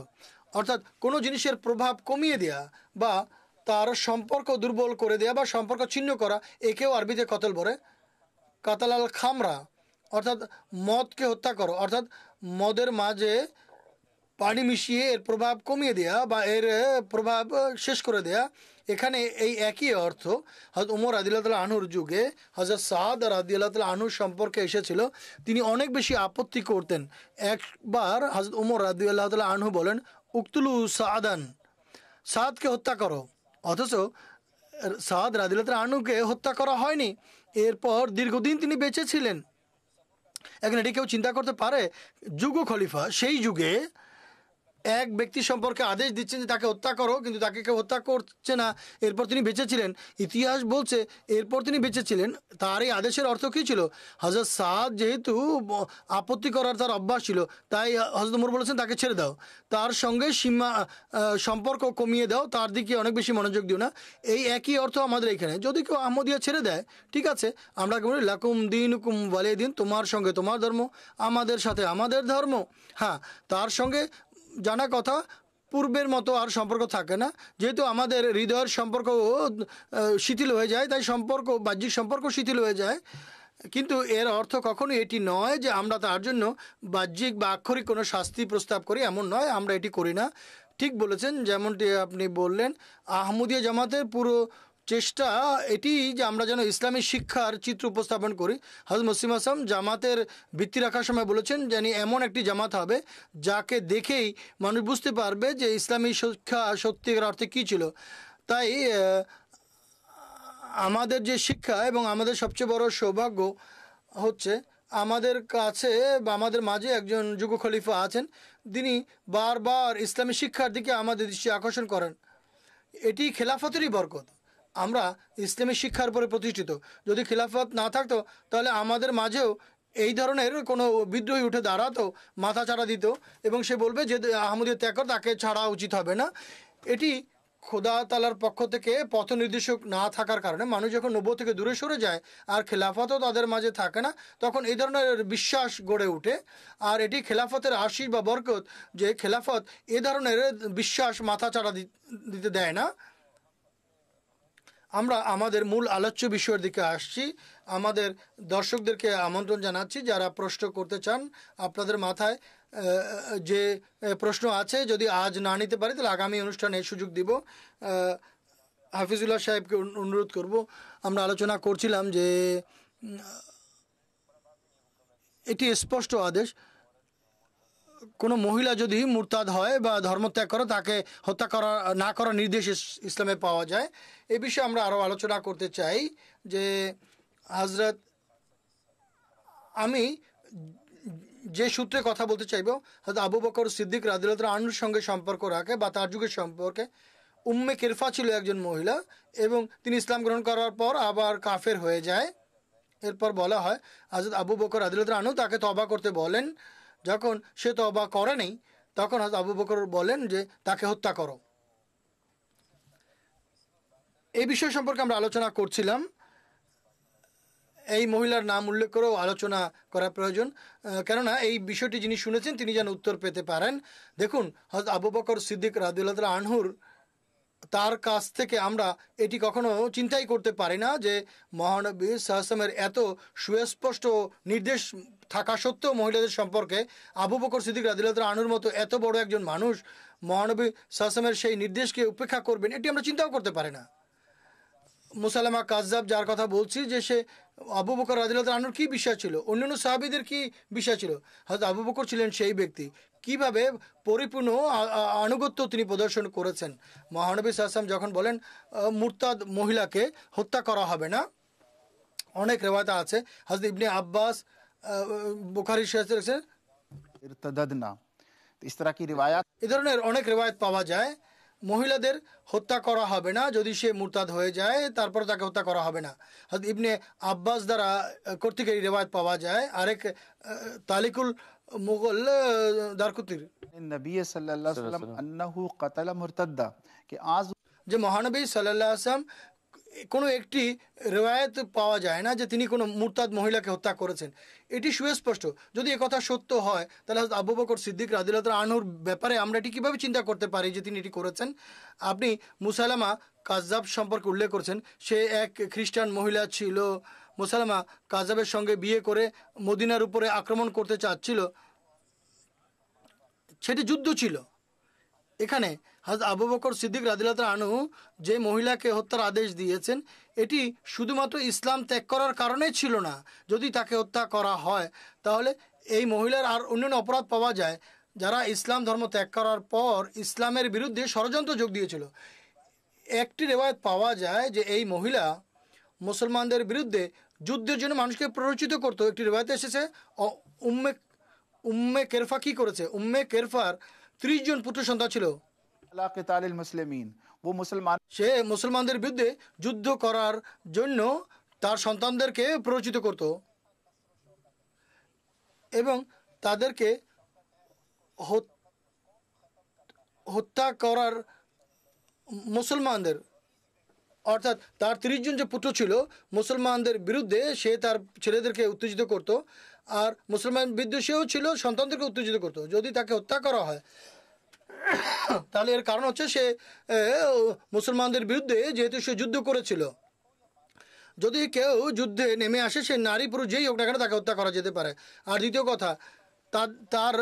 অর্থাৎ কোনো জিনিসের প্রভাব কমিয়ে দেয়া বা তার সম্পর্ক দুর্বল করে দেয়া বা সম্পর্ক ছিন্ন করা, একেও আরবিতে কতল বলে। কাতালাল খামরা অর্থাৎ মদকে হত্যা করো, অর্থাৎ মদের মাঝে পানি মিশিয়ে এর প্রভাব কমিয়ে দেয়া বা এর প্রভাব শেষ করে দেয়া। এখানে এই একই অর্থ হযরত ওমর রাদিয়াল্লাহু তাআলা আনহুর যুগে হযরত সাদ রাদিয়াল্লাহু তাআলা আনহুর সম্পর্কে এসেছিল। তিনি অনেক বেশি আপত্তি করতেন। একবার হযরত ওমর রাদিয়াল্লাহু তাআলা আনহু বলেন, উকতুলু সাদান, সাদকে হত্যা করো। অথচ সাদ রাদিয়াল্লাহু তাআলা আনহুকে হত্যা করা হয়নি। এরপর দীর্ঘদিন তিনি বেঁচে ছিলেন। এখন এটি কেউ চিন্তা করতে পারে, যুগ খলিফা সেই যুগে এক ব্যক্তি সম্পর্কে আদেশ দিচ্ছেন যে তাকে হত্যা করো, কিন্তু তাকে কেউ হত্যা করছে না, এরপর তিনি বেঁচেছিলেন। ইতিহাস বলছে এরপর তিনি বেঁচেছিলেন। তার এই আদেশের অর্থ কী ছিল? হযরত সাদ যেহেতু আপত্তি করার তার অভ্যাস ছিল, তাই হযরত ওমর বলেছেন তাকে ছেড়ে দাও, তার সঙ্গে সম্পর্ক কমিয়ে দাও, তার দিকে অনেক বেশি মনোযোগ দিও না। এই একই অর্থ আমাদের এখানে। যদি কেউ আহমদিয়া ছেড়ে দেয়, ঠিক আছে, আমরা বলি লাকুম দিনুকুম ওয়ালিয়া দিন, তোমার সঙ্গে তোমার ধর্ম, আমাদের সাথে আমাদের ধর্ম। হ্যাঁ, তার সঙ্গে জানা কথা পূর্বের মতো আর সম্পর্ক থাকে না, যেহেতু আমাদের হৃদয়ের সম্পর্ক শিথিল হয়ে যায়, তাই সম্পর্ক, বাহ্যিক সম্পর্ক শিথিল হয়ে যায়। কিন্তু এর অর্থ কখনোই এটি নয় যে আমরা তার জন্য বাহ্যিক বা আক্ষরিক কোনো শাস্তি প্রস্তাব করি, এমন নয়, আমরা এটি করি না। ঠিক বলেছেন, যেমনটি আপনি বললেন, আহমদিয়া জামাতের পুরো চেষ্টা এটি যে আমরা যেন ইসলামী শিক্ষার চিত্র উপস্থাপন করি। হযরত মুসলিম আসলাম জামাতের ভিত্তি রাখার সময় বলেছেন যেন এমন একটি জামাত হবে যাকে দেখেই মানুষ বুঝতে পারবে যে ইসলামী শিক্ষা সত্যিকার অর্থে কী ছিল। তাই আমাদের যে শিক্ষা এবং আমাদের সবচেয়ে বড় সৌভাগ্য হচ্ছে আমাদের কাছে বা আমাদের মাঝে একজন যুগ খলিফা আছেন, তিনি বারবার ইসলামী শিক্ষার দিকে আমাদের দৃষ্টি আকর্ষণ করেন। এটি খেলাফতেরই বরকত। আমরা ইসলামী শিক্ষার উপরে প্রতিষ্ঠিত। যদি খেলাফত না থাকতো তাহলে আমাদের মাঝেও এই ধরনের কোনো বিদ্রোহী উঠে দাঁড়াতো, মাথা চাড়া দিত এবং সে বলবে যে আহমদিয়া ত্যাগ কর, তাকে ছাড়া উচিত হবে না। এটি খোদা তাআলার পক্ষ থেকে পথ নির্দেশক না থাকার কারণে মানুষ যখন নবুয়ত থেকে দূরে সরে যায় আর খেলাফতও তাদের মাঝে থাকে না, তখন এই ধরনের বিশ্বাস গড়ে ওঠে। আর এটি খেলাফতের আশীষ বা বরকত যে খেলাফত এ ধরনের বিশ্বাস মাথা চাড়া দিতে দেয় না। আমরা আমাদের মূল আলোচ্য বিষয়ের দিকে আসছি। আমাদের দর্শকদেরকে আমন্ত্রণ জানাচ্ছি, যারা প্রশ্ন করতে চান, আপনাদের মাথায় যে প্রশ্ন আছে যদি আজ না নিতে পারি তাহলে আগামী অনুষ্ঠানে সুযোগ দিব। হাফিজুল্লাহ সাহেবকে অনুরোধ করব। আমরা আলোচনা করছিলাম যে এটি স্পষ্ট আদেশ, কোনো মহিলা যদি মুরতাদ হয় বা ধর্মত্যাগ করে তাকে হত্যা করা না করার নির্দেশ ইসলামে পাওয়া যায়। এই বিষয়ে আমরা আরও আলোচনা করতে চাই যে হযরত, আমি যে সূত্রে কথা বলতে চাইব হয়তো আবু বকর সিদ্দিক রাদিয়াল্লাহু আনহুর সঙ্গে সম্পর্ক রাখে বা তার যুগের সম্পর্কে। উম্মে কিরফা ছিল একজন মহিলা এবং তিনি ইসলাম গ্রহণ করার পর আবার কাফের হয়ে যায়। এরপর বলা হয় হযরত আবু বকর রাদিয়াল্লাহু আনহু তাকে তওবা করতে বলেন। যখন সে তওবা করেনি তখন হযরত আবু বকর বলেন যে তাকে হত্যা করো। এই বিষয় সম্পর্কে আমরা আলোচনা করছিলাম। এই মহিলার নাম উল্লেখ করেও আলোচনা করা প্রয়োজন, কেননা এই বিষয়টি যিনি শুনেছেন তিনি যেন উত্তর পেতে পারেন। দেখুন, হযরত আবু বকর সিদ্দিক রাদিয়াল্লাহু আনহুর, তার কাছ থেকে আমরা এটি কখনো চিন্তাই করতে পারি না যে মহানবী সাল্লাল্লাহু আলাইহি ওয়াসাল্লামের এত সুস্পষ্ট নির্দেশ থাকা সত্ত্বেও মহিলাদের সম্পর্কে আবু বকর সিদ্দিক রাদিয়াল্লাহু আনহুর মতো এত বড় একজন মানুষ মহানবী সাল্লাল্লাহু আলাইহি ওয়াসাল্লামের সেই নির্দেশকে উপেক্ষা করবেন, এটি আমরা চিন্তাও করতে পারি না। মুসালামা কাজ্জাব, যার কথা বলছি, যে সে আবু বকর রাদিয়াল্লাহু আনহুর কী বিষয় ছিল, অন্যান্য সাহাবীদের কী বিষয় ছিল, হয়তো আবু বকর ছিলেন সেই ব্যক্তি কিভাবে পরিপূর্ণ আনুগত্য তিনি প্রদর্শন করেছেন। মহানবী সাল্লাল্লাহু আলাইহি ওয়াসাল্লাম যখন বলেন মুরতাদ মহিলাকে হত্যা করা হবে না, অনেক রেওয়ায়েত আছে। হযরত ইবনে আব্বাস বুখারী শরীফে इर्तददना, तो इस तरह की रिवायात, এ ধরনের অনেক রেওয়ায়েত পাওয়া যায়। মহিলাদের হত্যা করা হবে না, যদি সে মুরতাদ হয়ে যায় তারপর তাকে হত্যা করা হবে না। হযরত ইবনে আব্বাস দ্বারা কর্তৃক এই রেওয়ায়েত পাওয়া যায়। আরেক তালিকুল মুগল দারকুতির नबी सल्लल्लाहु अलैहि वसल्लम अन्नहु कतल मुर्तद्दा, कि आज যে মহানবী সাল্লাল্লাহু আলাইহি ওয়াসাল্লাম কোনো একটি রেওয়ায়েত পাওয়া যায় না যে তিনি কোনো মুরতাদ মহিলাকে হত্যা করেছেন। এটি সুস্পষ্ট। যদি একথা সত্য হয় তাহলে আবু বকর সিদ্দিক রাদিয়াল্লাহু আনহুর ব্যাপারে আমরা এটি কীভাবে চিন্তা করতে পারি যে তিনি এটি করেছেন। আপনি মুসালামা কাজ্জাব সম্পর্কে উল্লেখ করেছেন, সে এক খ্রিস্টান মহিলা ছিল। মুসালামা কাজ্জাবের সঙ্গে বিয়ে করে মদিনার উপরে আক্রমণ করতে চাচ্ছিল, সেটি যুদ্ধ ছিল। এখানে হযরত আবু বকর সিদ্দিক রাদিয়াল্লাহু আনহু যে মহিলাকে হত্যার আদেশ দিয়েছেন এটি শুধুমাত্র ইসলাম ত্যাগ করার কারণেই ছিল না। যদি তাকে হত্যা করা হয় তাহলে এই মহিলার আর অন্যান্য অপরাধ পাওয়া যায় যারা ইসলাম ধর্ম ত্যাগ করার পর ইসলামের বিরুদ্ধে ষড়যন্ত্র যোগ দিয়েছিল। একটি রেওয়ায়েত পাওয়া যায় যে এই মহিলা মুসলমানদের বিরুদ্ধে যুদ্ধের জন্য মানুষকে প্ররোচিত করতো। একটি রেওয়ায়েতে এসেছে উম্মে কেরফা কী করেছে, উম্মে কেরফার 30 জন পুত্র সন্তান ছিল। अला क़ितालिल मुस्लिमीन, वो मुसलमान সে মুসলমানদের বিরুদ্ধে যুদ্ধ করার জন্য তার সন্তানদেরকে প্ররোচিত করত এবং তাদেরকে হত্যা করার মুসলমানদের, অর্থাৎ তার 30 জন যে পুত্র ছিল মুসলমানদের বিরুদ্ধে, সে তার ছেলেদেরকে উত্তেজিত করত, আর মুসলমান বিদ্বেষীও ছিল, সন্তানদেরকে উত্তেজিত করত। যদি তাকে হত্যা করা হয় তাহলে এর কারণ হচ্ছে সে মুসলমানদের বিরুদ্ধে, যেহেতু সে যুদ্ধ করেছিল। যদি কেউ যুদ্ধে নেমে আসে, সে নারী পুরুষ যেই হোক না কেন, তাকে হত্যা করা যেতে পারে। আর দ্বিতীয় কথা, তার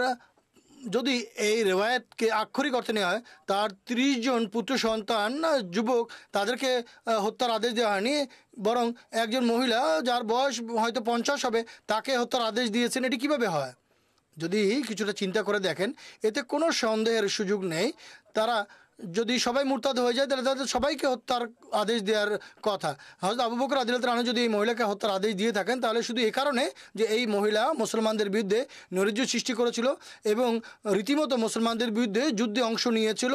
যদি এই রেওয়ায়েতকে আক্ষরিক অর্থে নেওয়া হয়, তার 30 জন পুত্র সন্তান যুবক, তাদেরকে হত্যার আদেশ দেওয়া হয়নি, বরং একজন মহিলা যার বয়স হয়তো 50 হবে, তাকে হত্যার আদেশ দিয়েছেন। এটি কিভাবে হয়? যদি কিছুটা চিন্তা করে দেখেন, এতে কোনো সন্দেহের সুযোগ নেই। তারা যদি সবাই মুরতাদ হয়ে যায়, তাহলে তাদের সবাইকে হত্যার আদেশ দেওয়ার কথা। হযরত আবু বকর রাদিয়াল্লাহু আনহু যদি এই মহিলাকে হত্যার আদেশ দিয়ে থাকেন, তাহলে শুধু এই কারণে যে এই মহিলা মুসলমানদের বিরুদ্ধে নৈরাজ্য সৃষ্টি করেছিল এবং রীতিমতো মুসলমানদের বিরুদ্ধে যুদ্ধে অংশ নিয়েছিল,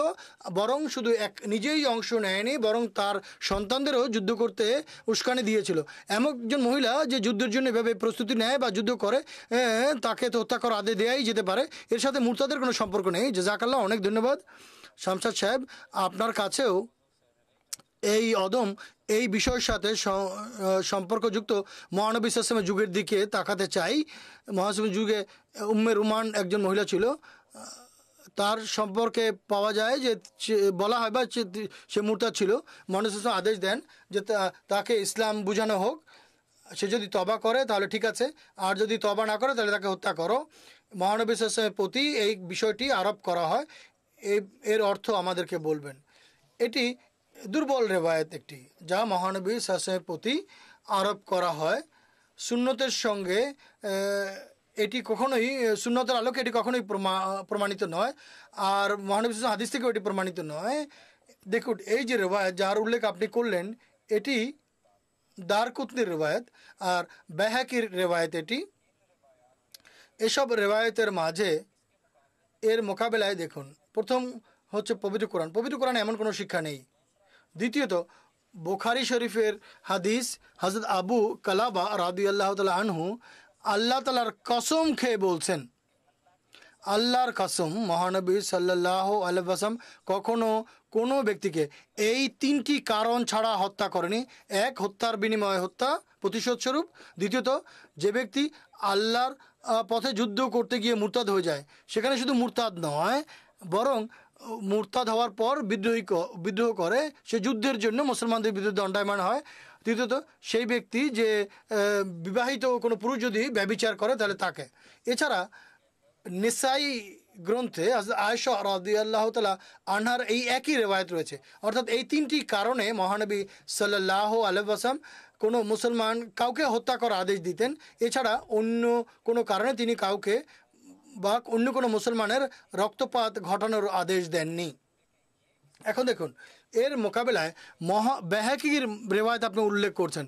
বরং শুধু নিজেই অংশ নেয়নি, বরং তার সন্তানদেরও যুদ্ধ করতে উস্কানি দিয়েছিল। এমন একজন মহিলা যে যুদ্ধের জন্য এভাবে প্রস্তুতি নেয় বা যুদ্ধ করে, তাকে তো হত্যা করার আদেশ দেওয়াই যেতে পারে। এর সাথে মুরতাদের কোনো সম্পর্ক নেই। জাযাকাল্লাহ, অনেক ধন্যবাদ। শামসাদ সাহেব, আপনার কাছেও এই অদম এই বিষয়ের সাথে সম্পর্কযুক্ত মহানবী সাল্লাল্লাহু আলাইহি ওয়াসাল্লামের যুগের দিকে তাকাতে চাই। মহানবীর যুগে উম্মে রুমান একজন মহিলা ছিল। তার সম্পর্কে পাওয়া যায় যে বলা হয় বা সে মুরতাদ ছিল। মহানবী সাল্লাল্লাহু আলাইহি ওয়াসাল্লাম আদেশ দেন যে তাকে ইসলাম বোঝানো হোক। সে যদি তবা করে তাহলে ঠিক আছে, আর যদি তবা না করে তাহলে তাকে হত্যা করো। মহানবী সাল্লাল্লাহু আলাইহি ওয়াসাল্লামের প্রতি এই বিষয়টি আরোপ করা হয়। এর অর্থ আমাদেরকে বলবেন। এটি দুর্বল রেওয়ায়েত একটি, যা মহানবী সাল্লাল্লাহু আলাইহি ওয়াসাল্লামের প্রতি আরোপ করা হয়। সুন্নতের সঙ্গে এটি কখনোই, সুন্নতের আলোকে এটি কখনোই প্রমাণিত নয়, আর মহানবী সাল্লাল্লাহু হাদিস থেকেও এটি প্রমাণিত নয়। দেখুন, এই যে রেওয়ায়েত যার উল্লেখ আপনি করলেন, এটি দারকুতনির রেওয়ায়েত আর বাইহাকির রেওয়ায়েত। এটি এসব রেওয়ায়েতের মাঝে এর মোকাবেলায় দেখুন, প্রথম হচ্ছে পবিত্র কোরআন। পবিত্র কোরআনে এমন কোনো শিক্ষা নেই। দ্বিতীয়ত, বুখারী শরীফের হাদিস, হযরত আবু কালাবা রাদিয়াল্লাহু তাআলা আনহু আল্লাহ তাআলার কসম খেয়ে বলছেন, আল্লাহর কসম, মহানবী সাল্লাল্লাহু আলাইহি ওয়াসাল্লাম কখনো কোনো ব্যক্তিকে এই 3টি কারণ ছাড়া হত্যা করেনি। এক, হত্যার বিনিময়ে হত্যা, প্রতিশোধ স্বরূপ। দ্বিতীয়ত, যে ব্যক্তি আল্লাহর পথে যুদ্ধ করতে গিয়ে মুরতাদ হয়ে যায়, সেখানে শুধু মুরতাদ নয়, বরং মুরতাদ হওয়ার পর বিদ্রোহ করে, সে যুদ্ধের জন্য মুসলমানদের বিরুদ্ধে দণ্ডায়মান হয়। তৃতীয়ত, সেই ব্যক্তি যে বিবাহিত কোনো পুরুষ যদি ব্যভিচার করে তাহলে তাকে। এছাড়া নিসাই গ্রন্থে আয়েশা রাদিয়াল্লাহু তাআলা আনহার এই একই রেওয়ায়েত রয়েছে। অর্থাৎ এই 3টি কারণে মহানবী সাল্লাল্লাহু আলাইহি ওয়াসাল্লাম কোনো মুসলমান কাউকে হত্যা করার আদেশ দিতেন। এছাড়া অন্য কোনো কারণে তিনি কাউকে বা অন্য কোনো মুসলমানের রক্তপাত ঘটানোর আদেশ দেননি। এখন দেখুন, এর মোকাবেলায় বাইহাকির রেওয়ায়েত আপনি উল্লেখ করছেন।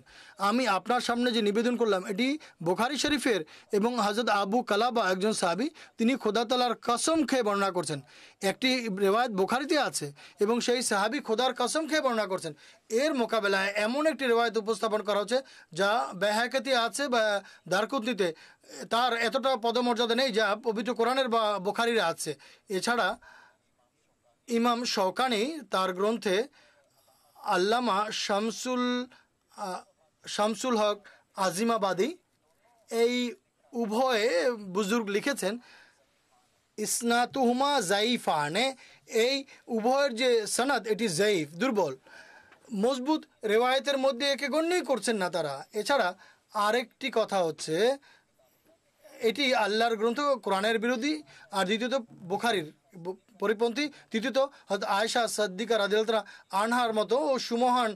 আমি আপনার সামনে যে নিবেদন করলাম, এটি বুখারী শরীফের এবং হযরত আবু কালাবা একজন সাহাবী, তিনি খোদা তাআলার কসম খেয়ে বর্ণনা করছেন। একটি রেওয়ায়েত বুখারীতে আছে এবং সেই সাহাবী খোদার কসম খেয়ে বর্ণনা করছেন। এর মোকাবেলায় এমন একটি রেওয়ায়েত উপস্থাপন করা হচ্ছে যা বাইহাকিতে আছে বা দারকুতনিতে, তার এতটা পদমর্যাদা নেই যা পবিত্র কোরআনের বা বুখারীর আছে। এছাড়া ইমাম শওকানি তার গ্রন্থে আল্লামা শামসুল হক আজিমাবাদী এই উভয়ে বুজুর্গ লিখেছেন, ইসনাতুহুমা জাইফানে, এই উভয়ের যে সনদ এটি জাইফ, দুর্বল। মজবুত রেওয়ায়েতের মধ্যে একে গণ্যই করছেন না তারা। এছাড়া আরেকটি কথা হচ্ছে, এটি আল্লাহর গ্রন্থ কোরআনের বিরোধী, আর দ্বিতীয়ত বুখারীর পরিপন্থী। তৃতীয়ত হযরত আয়েশা সিদ্দিকা রাদিয়াল্লাহু তাআলা আনহার মতো সুমহান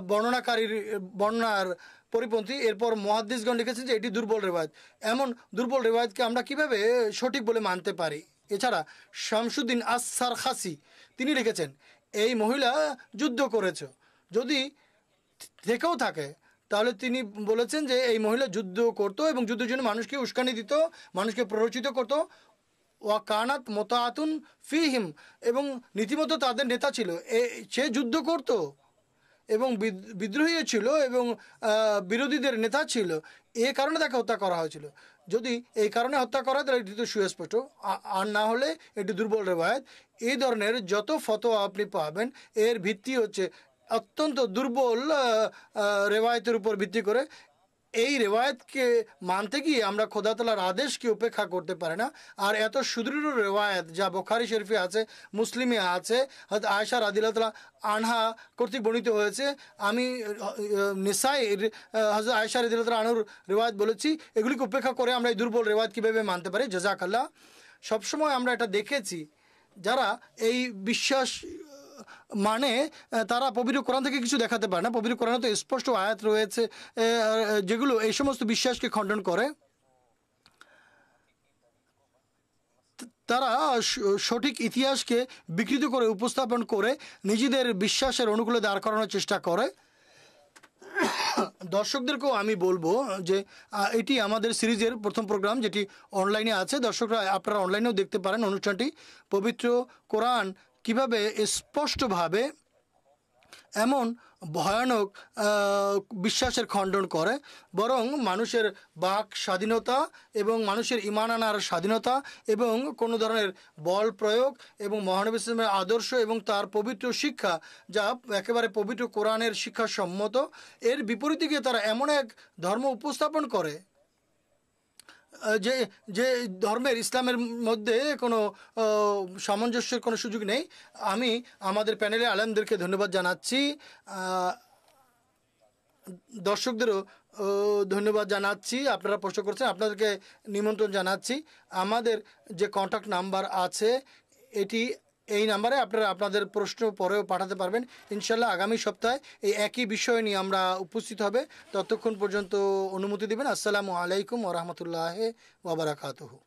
বর্ণনাকারীর বর্ণনার পরিপন্থী। এরপর মুহাদ্দিসগণ লিখেছেন যে এটি দুর্বল রেওয়ায়েত। এমন দুর্বল রেওয়ায়েতকে আমরা কিভাবে সঠিক বলে মানতে পারি? এছাড়া শামসুদ্দিন আস-সারখাসি তিনি লিখেছেন, এই মহিলা যুদ্ধ করেছে, যদি থেকেও থাকে তাহলে তিনি বলেছেন যে এই মহিলা যুদ্ধ করতো এবং যুদ্ধের জন্য মানুষকে উস্কানি দিত, মানুষকে প্ররোচিত করত। ওয়াকানাত মোতাআতুন ফিহিম, এবং নীতিমতো তাদের নেতা ছিল, সে যুদ্ধ করত এবং বিদ্রোহী ছিল এবং বিরোধীদের নেতা ছিল, এ কারণে তাকে হত্যা করা হয়েছিল। যদি এই কারণে হত্যা করা হয় তাহলে এটি তো সুস্পষ্ট, আর না হলে এটি দুর্বল রেওয়ায়েত। এই ধরনের যত ফতোয়া আপনি পাবেন এর ভিত্তি হচ্ছে অত্যন্ত দুর্বল রেওয়ায়েতের উপর ভিত্তি করে। এই রেওয়ায়েতকে মানতে গিয়ে আমরা খোদা তাআলার আদেশকে উপেক্ষা করতে পারি না। আর এত সুদৃঢ় রেওয়ায়েত যা বুখারী শরীফে আছে, মুসলিমে আছে, হযরত আয়েশা রাদিয়াল্লাহু তাআলা আনহা কর্তৃক বর্ণিত হয়েছে, আমি নিসাই হযরত আয়েশা রাদিয়াল্লাহু তাআলা আনহুর রেওয়ায়েত বলেছি, এগুলিকে উপেক্ষা করে আমরা এই দুর্বল রেওয়ায়েত কীভাবে মানতে পারি? জাযাকাল্লাহ। সবসময় আমরা এটা দেখেছি, যারা এই বিশ্বাস মানে তারা পবিত্র কোরআন থেকে কিছু দেখাতে পারে না। পবিত্র কোরআনে তো স্পষ্ট আয়াত রয়েছে যেগুলো এই সমস্ত বিশ্বাসকে খণ্ডন করে। তারা সঠিক ইতিহাসকে বিকৃত করে উপস্থাপন করে নিজেদের বিশ্বাসের অনুকূলে দাঁড় করানোর চেষ্টা করে। দর্শকদেরকেও আমি বলবো যে এটি আমাদের সিরিজের প্রথম প্রোগ্রাম, যেটি অনলাইনে আছে। দর্শকরা আপনারা অনলাইনেও দেখতে পারেন অনুষ্ঠানটি। পবিত্র কোরআন কিভাবে স্পষ্টভাবে এমন ভয়ানক বিশ্বাসের খণ্ডন করে, বরং মানুষের বাক স্বাধীনতা এবং মানুষের ঈমান আনার স্বাধীনতা এবং কোনো ধরনের বল প্রয়োগ এবং মহানবী ইসলামের আদর্শ এবং তার পবিত্র শিক্ষা, যা একেবারে পবিত্র কোরআনের শিক্ষা সম্মত, এর বিপরীতে গিয়ে তারা এমন এক ধর্ম উপস্থাপন করে যে যে ধর্মের ইসলামের মধ্যে কোনো সামঞ্জস্যের কোনো সুযোগ নেই। আমি আমাদের প্যানেলে আলেমদেরকে ধন্যবাদ জানাচ্ছি, দর্শকদেরও ধন্যবাদ জানাচ্ছি, আপনারা প্রশ্ন করছেন, আপনাদেরকে নিমন্ত্রণ জানাচ্ছি। আমাদের যে কন্ট্যাক্ট নাম্বার আছে এই নাম্বারে আপনারা আপনাদের প্রশ্ন পরেও পাঠাতে পারবেন। ইনশাল্লাহ আগামী সপ্তাহে এই একই বিষয় নিয়ে আমরা উপস্থিত হবে। ততক্ষণ পর্যন্ত অনুমতি দেবেন। আসসালামু আলাইকুম ওয়া রাহমাতুল্লাহি ওয়া বারাকাতুহু।